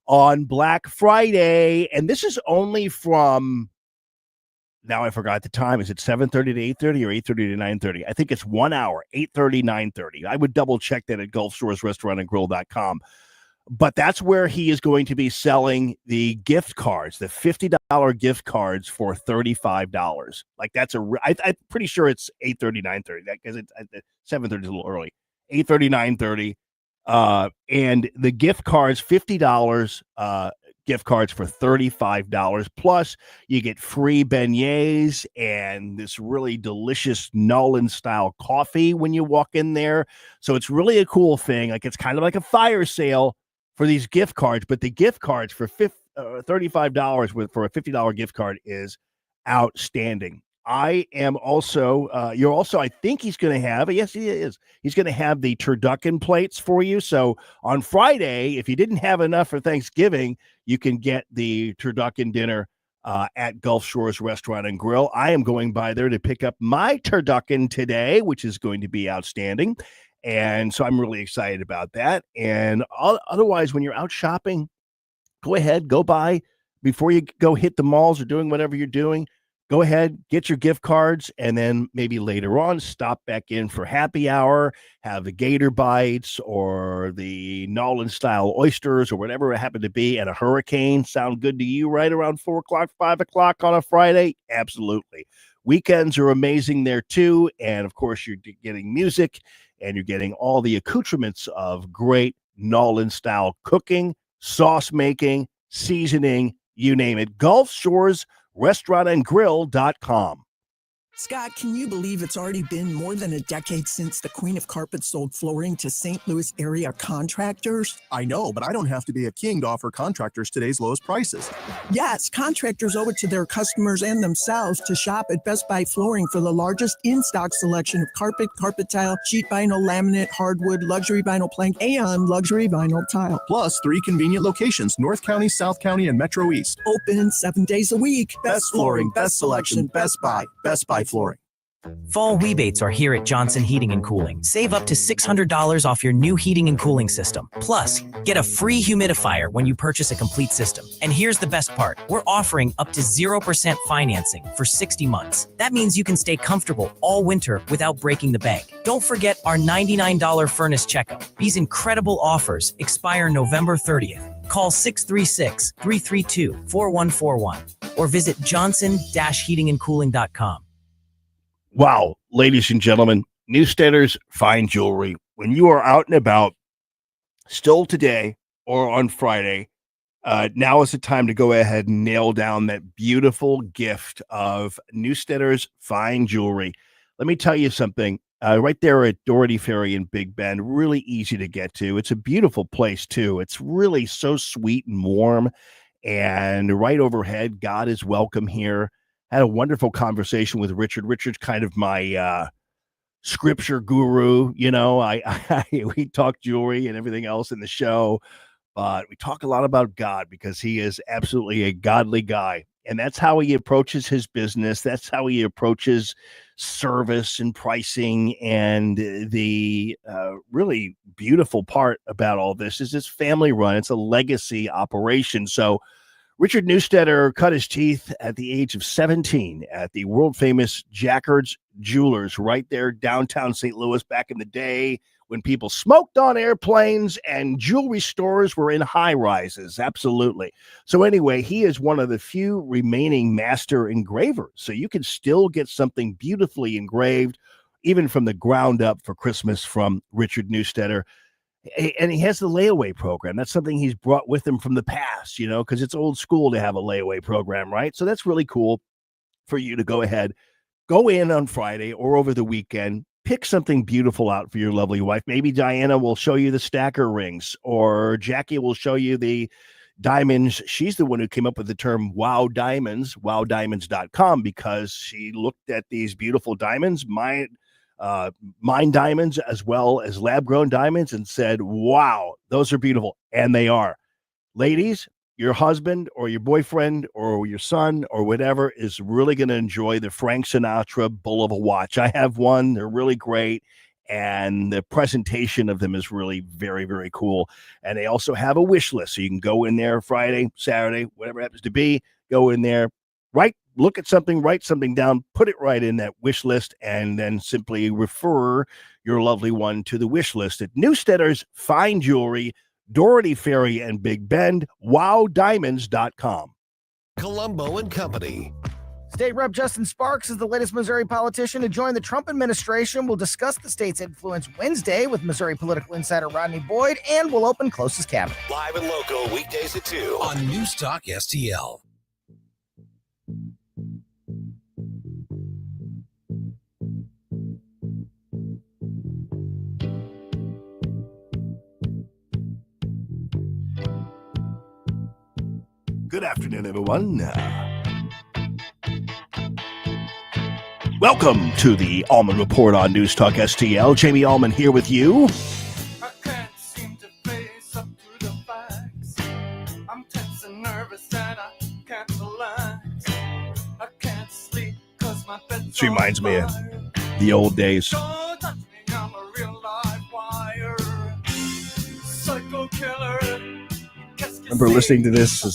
on Black Friday, and this is only from... Now I forgot the time. Is it 7:30 to 8:30 or 8:30 to 9:30? I think it's 1 hour, 8:30, 9:30. I would double check that at Gulf Shores Restaurant and Grill.com. But that's where he is going to be selling the gift cards, the $50 gift cards for $35. Like I'm pretty sure it's 8:30, 9:30 because it's 7:30 is a little early. 8:30, 9:30. And the gift cards, $50 gift cards for $35. Plus, you get free beignets and this really delicious Nolan-style coffee when you walk in there. So it's really a cool thing. Like, it's kind of like a fire sale for these gift cards, but the gift cards for $35 for a $50 gift card is outstanding. I am also, I think he's going to have, yes, he is. He's going to have the turducken plates for you. So on Friday, if you didn't have enough for Thanksgiving, you can get the turducken dinner at Gulf Shores Restaurant and Grill. I am going by there to pick up my turducken today, which is going to be outstanding. And so I'm really excited about that. And otherwise, when you're out shopping, go ahead, go by before you go hit the malls or doing whatever you're doing. Go ahead, get your gift cards, and then maybe later on stop back in for happy hour, have the gator bites or the Nolan-style oysters or whatever it happened to be, and a hurricane. Sound good to you right around 4 o'clock, 5 o'clock on a Friday? Absolutely. Weekends are amazing there too, and of course you're getting music, and you're getting all the accoutrements of great Nolan-style cooking, sauce making, seasoning, you name it. Gulf Shores Restaurantandgrill.com. Scott, can you believe it's already been more than a decade since the Queen of Carpet sold flooring to St. Louis area contractors? I know, but I don't have to be a king to offer contractors today's lowest prices. Yes, contractors owe it to their customers and themselves to shop at Best Buy Flooring for the largest in-stock selection of carpet, carpet tile, sheet vinyl, laminate, hardwood, luxury vinyl plank, and luxury vinyl tile. Plus 3 convenient locations, North County, South County, and Metro East. Open 7 days a week. Best flooring, best selection, Best Buy. Best Buy Flooring. Fall rebates are here at Johnson Heating and Cooling. Save up to $600 off your new heating and cooling system. Plus, get a free humidifier when you purchase a complete system. And here's the best part. We're offering up to 0% financing for 60 months. That means you can stay comfortable all winter without breaking the bank. Don't forget our $99 furnace checkup. These incredible offers expire November 30th. Call 636-332-4141 or visit johnson-heatingandcooling.com. Wow, ladies and gentlemen, Newsteaders Fine Jewelry. When you are out and about, still today or on Friday, now is the time to go ahead and nail down that beautiful gift of Newsteaders Fine Jewelry. Let me tell you something. Right there at Doherty Ferry in Big Bend, really easy to get to. It's a beautiful place, too. It's really so sweet and warm. And right overhead, God is welcome here. Had a wonderful conversation with Richard. Richard's kind of my scripture guru. You know, we talk jewelry and everything else in the show, but we talk a lot about God because he is absolutely a godly guy. And that's how he approaches his business. That's how he approaches service and pricing. And the really beautiful part about all this is it's family run. It's a legacy operation. So Richard Newsteader cut his teeth at the age of 17 at the world-famous Jacquard's Jewelers right there downtown St. Louis back in the day when people smoked on airplanes and jewelry stores were in high-rises. Absolutely. So anyway, he is one of the few remaining master engravers. So you can still get something beautifully engraved, even from the ground up for Christmas from Richard Newsteader. And he has the layaway program. That's something he's brought with him from the past, you know, because it's old school to have a layaway program, right? So that's really cool for you to go ahead, go in on Friday or over the weekend, pick something beautiful out for your lovely wife. Maybe Diana will show you the stacker rings, or Jackie will show you the diamonds. She's the one who came up with the term wow diamonds, wowdiamonds.com, because she looked at these beautiful diamonds, mine diamonds as well as lab-grown diamonds, and said, wow, those are beautiful. And they are. Ladies, your husband or your boyfriend or your son or whatever is really going to enjoy the Frank Sinatra Bulova watch. I have one. They're really great. And the presentation of them is really very, very cool. And they also have a wish list. So you can go in there Friday, Saturday, whatever it happens to be, go in there, look at something, write something down, put it right in that wish list, and then simply refer your lovely one to the wish list at Newsteader's Fine Jewelry, Doherty Ferry and Big Bend, wowdiamonds.com. Colombo and Company. State Rep Justin Sparks is the latest Missouri politician to join the Trump administration. We'll discuss the state's influence Wednesday with Missouri political insider Rodney Boyd, and we'll open closest cabinet. Live and local weekdays at 2 on News Talk STL. Good afternoon, everyone. Welcome to the Allman Report on News Talk STL. Jamie Allman here with you. I can't seem to face up to the facts. I'm tense and nervous and I can't relax. I can't sleep because my bed's This reminds me of the old days. Don't touch me, I'm a real live wire. Psycho killer. Remember listening to this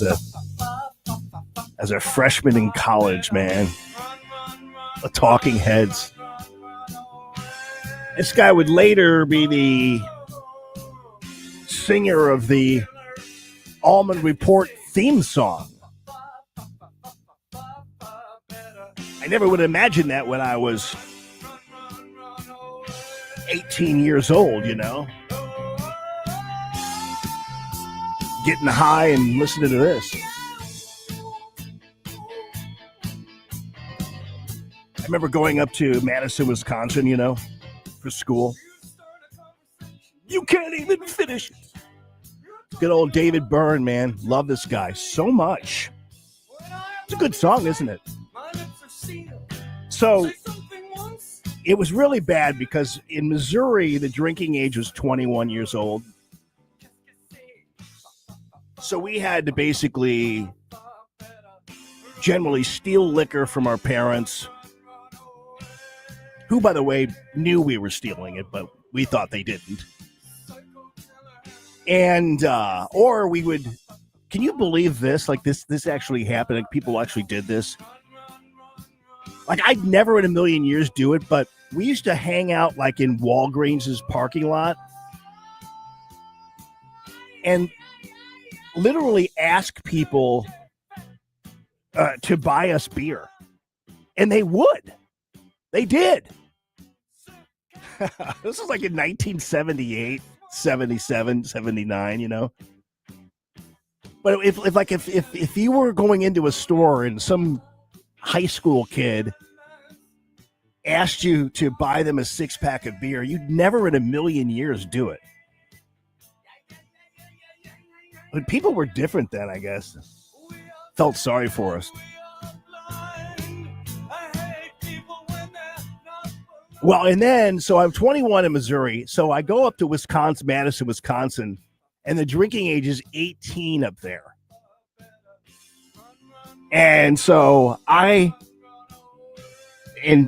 as a freshman in college, man. The Talking Heads. This guy would later be the singer of the Allman Report theme song. I never would imagine that when I was 18 years old, you know. Getting high and listening to this. remember going up to Madison, Wisconsin, for school. You can't even finish it. Good old David Byrne, man. Love this guy so much. It's a good song, isn't it? So it was really bad because in Missouri, the drinking age was 21 years old. So we had to basically generally steal liquor from our parents, who, by the way, knew we were stealing it, but we thought they didn't. And, or we would, can you believe this? Like this actually happened. Like people actually did this. Like I'd never in a million years do it, but we used to hang out like in Walgreens' parking lot and literally ask people to buy us beer. And they would. They did. This was like in 1978. 77, 79, But if you were going into a store and some high school kid asked you to buy them a 6-pack of beer, you'd never in a million years do it. But people were different then, I guess. Felt sorry for us. Well, and then, so I'm 21 in Missouri, so I go up to Madison, Wisconsin, and the drinking age is 18 up there. And so and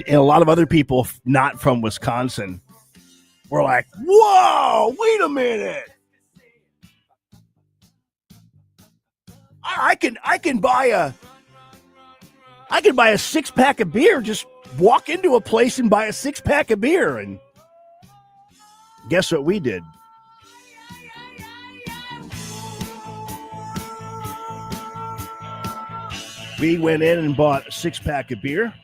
a lot of other people not from Wisconsin were like, whoa, wait a minute. I can buy a 6-pack of beer, just walk into a place and buy a 6-pack of beer. And guess what we did? We went in and bought a 6-pack of beer.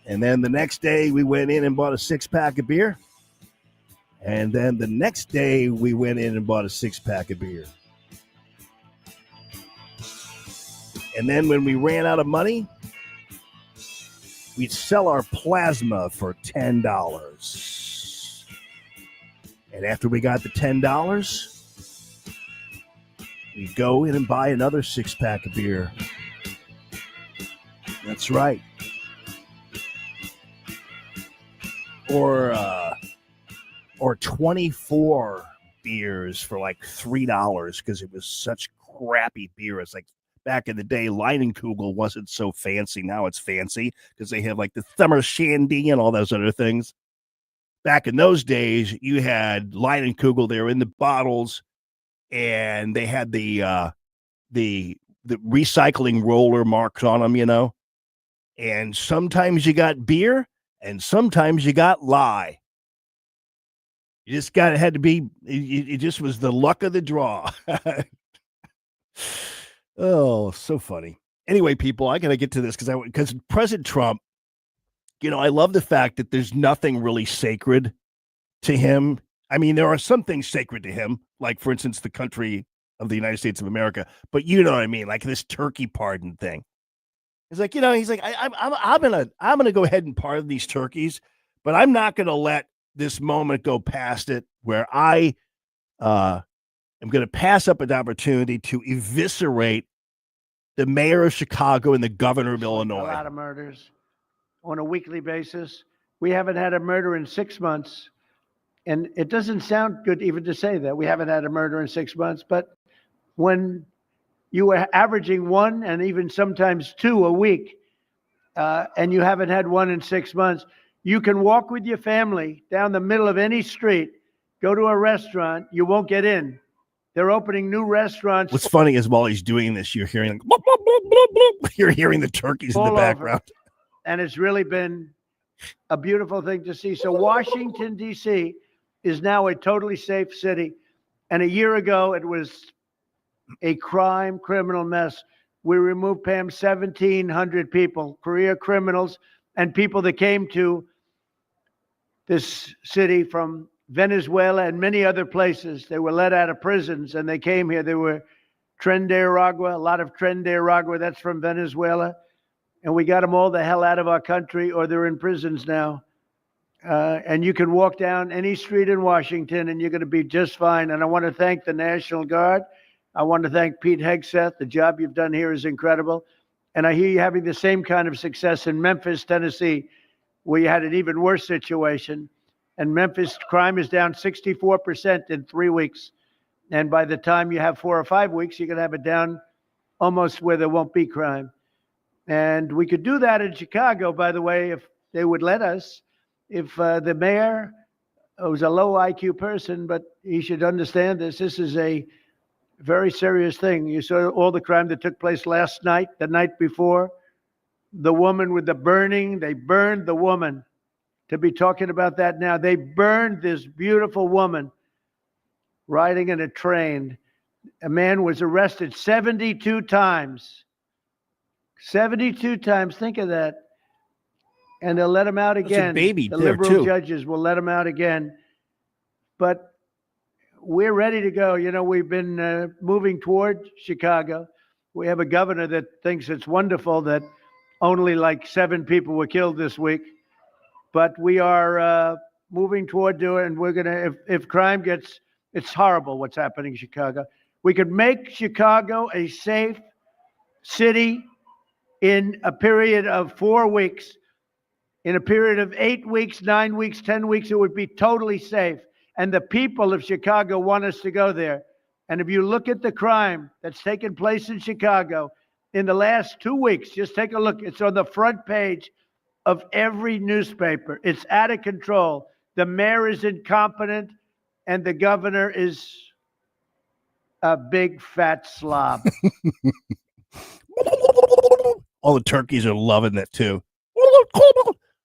And then the next day we went in and bought a 6-pack of beer. And then the next day we went in and bought a 6-pack of beer. And then when we ran out of money, we'd sell our plasma for $10. And after we got the $10, we'd go in and buy another 6-pack of beer. That's right. Or 24 beers for like $3 because it was such crappy beer. It's like back in the day, Leinenkugel wasn't so fancy. Now it's fancy because they have like the Summer Shandy and all those other things. Back in those days, you had Leinenkugel. They were in the bottles, and they had the recycling roller marks on them, And sometimes you got beer, and sometimes you got lye. You just had to be. It just was the luck of the draw. Oh, so funny. Anyway, people, I got to get to this because President Trump, I love the fact that there's nothing really sacred to him. I mean, there are some things sacred to him, like, for instance, the country of the United States of America. But you know what I mean, like this turkey pardon thing. It's like, he's like, I'm gonna go ahead and pardon these turkeys, but I'm not gonna let this moment go past it where I'm going to pass up an opportunity to eviscerate the mayor of Chicago and the governor of Illinois. A lot of murders on a weekly basis. We haven't had a murder in 6 months. And it doesn't sound good even to say that. We haven't had a murder in 6 months. But when you are averaging 1 and even sometimes 2 a week, and you haven't had 1 in 6 months, you can walk with your family down the middle of any street, go to a restaurant, you won't get in. They're opening new restaurants. What's funny is while he's doing this, you're hearing bloop, bloop, bloop, bloop, bloop. You're hearing the turkeys in the background. And it's really been a beautiful thing to see. So Washington, D.C. is now a totally safe city. And a year ago, it was a criminal mess. We removed, Pam, 1,700 people, career criminals, and people that came to this city from Venezuela and many other places. They were let out of prisons and they came here. There were a lot of Tren de Aragua, that's from Venezuela. and we got them all the hell out of our country, or they're in prisons now. And you can walk down any street in Washington and you're going to be just fine. And I want to thank the National Guard. I want to thank Pete Hegseth. The job you've done here is incredible. And I hear you having the same kind of success in Memphis, Tennessee, where you had an even worse situation. And Memphis crime is down 64% in 3 weeks. And by the time you have 4 or 5 weeks, you're going to have it down almost where there won't be crime. And we could do that in Chicago, by the way, if they would let us. If the mayor was a low IQ person, but he should understand this. This is a very serious thing. You saw all the crime that took place last night, the night before. The woman with the burning, they burned the woman. To be talking about that now, they burned this beautiful woman riding in a train. A man was arrested 72 times. 72 times, think of that. And they'll let him out again. A baby the there, liberal too. judges will let him out again. But we're ready to go. You know, we've been moving toward Chicago. We have a governor that thinks it's wonderful that only like 7 people were killed this week. But we are moving toward doing, and we're going to, if crime gets, it's horrible what's happening in Chicago. We could make Chicago a safe city in a period of 4 weeks. In a period of 8 weeks, 9 weeks, 10 weeks, it would be totally safe. And the people of Chicago want us to go there. And if you look at the crime that's taken place in Chicago in the last 2 weeks, just take a look. It's on the front page of every newspaper. It's out of control. The mayor is incompetent, and the governor is a big fat slob. All the turkeys are loving it too.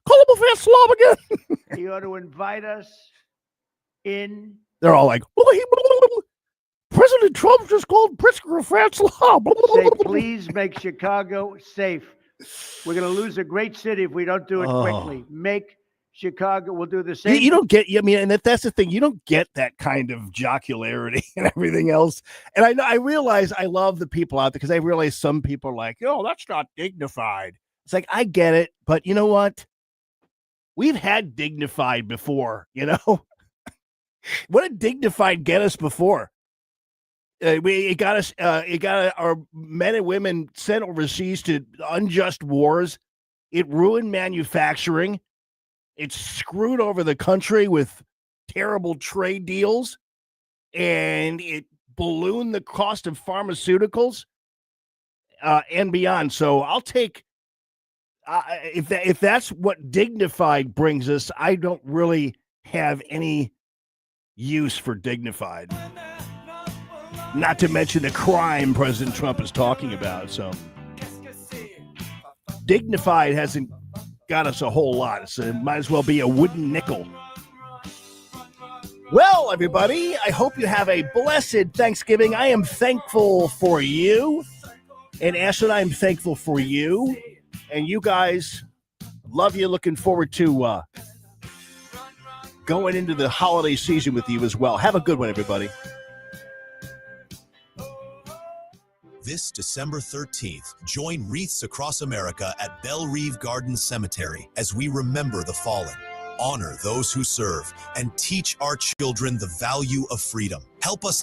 Call him a fat slob again. He ought to invite us in. They're all like, President Trump just called Pritzker a fat slob. Say, please make Chicago safe. We're going to lose a great city if we don't do it quickly. Make Chicago, we'll do the same. You don't get, I mean, and that's the thing. You don't get that kind of jocularity and everything else. And I realize I love the people out there because I realize some people are like, oh, that's not dignified. It's like, I get it. But you know what? We've had dignified before, you know? What did dignified get us before? It got us, our men and women sent overseas to unjust wars. It ruined manufacturing. It screwed over the country with terrible trade deals, and it ballooned the cost of pharmaceuticals and beyond. So I'll take, if that's what dignified brings us, I don't really have any use for dignified. Not to mention the crime President Trump is talking about. So dignified hasn't got us a whole lot. So it might as well be a wooden nickel. Well, everybody, I hope you have a blessed Thanksgiving. I am thankful for you. And Ashton, I am thankful for you. And you guys, love you. Looking forward to going into the holiday season with you as well. Have a good one, everybody. This December 13th, join Wreaths Across America at Belle Reve Gardens Cemetery as we remember the fallen, honor those who serve, and teach our children the value of freedom. Help us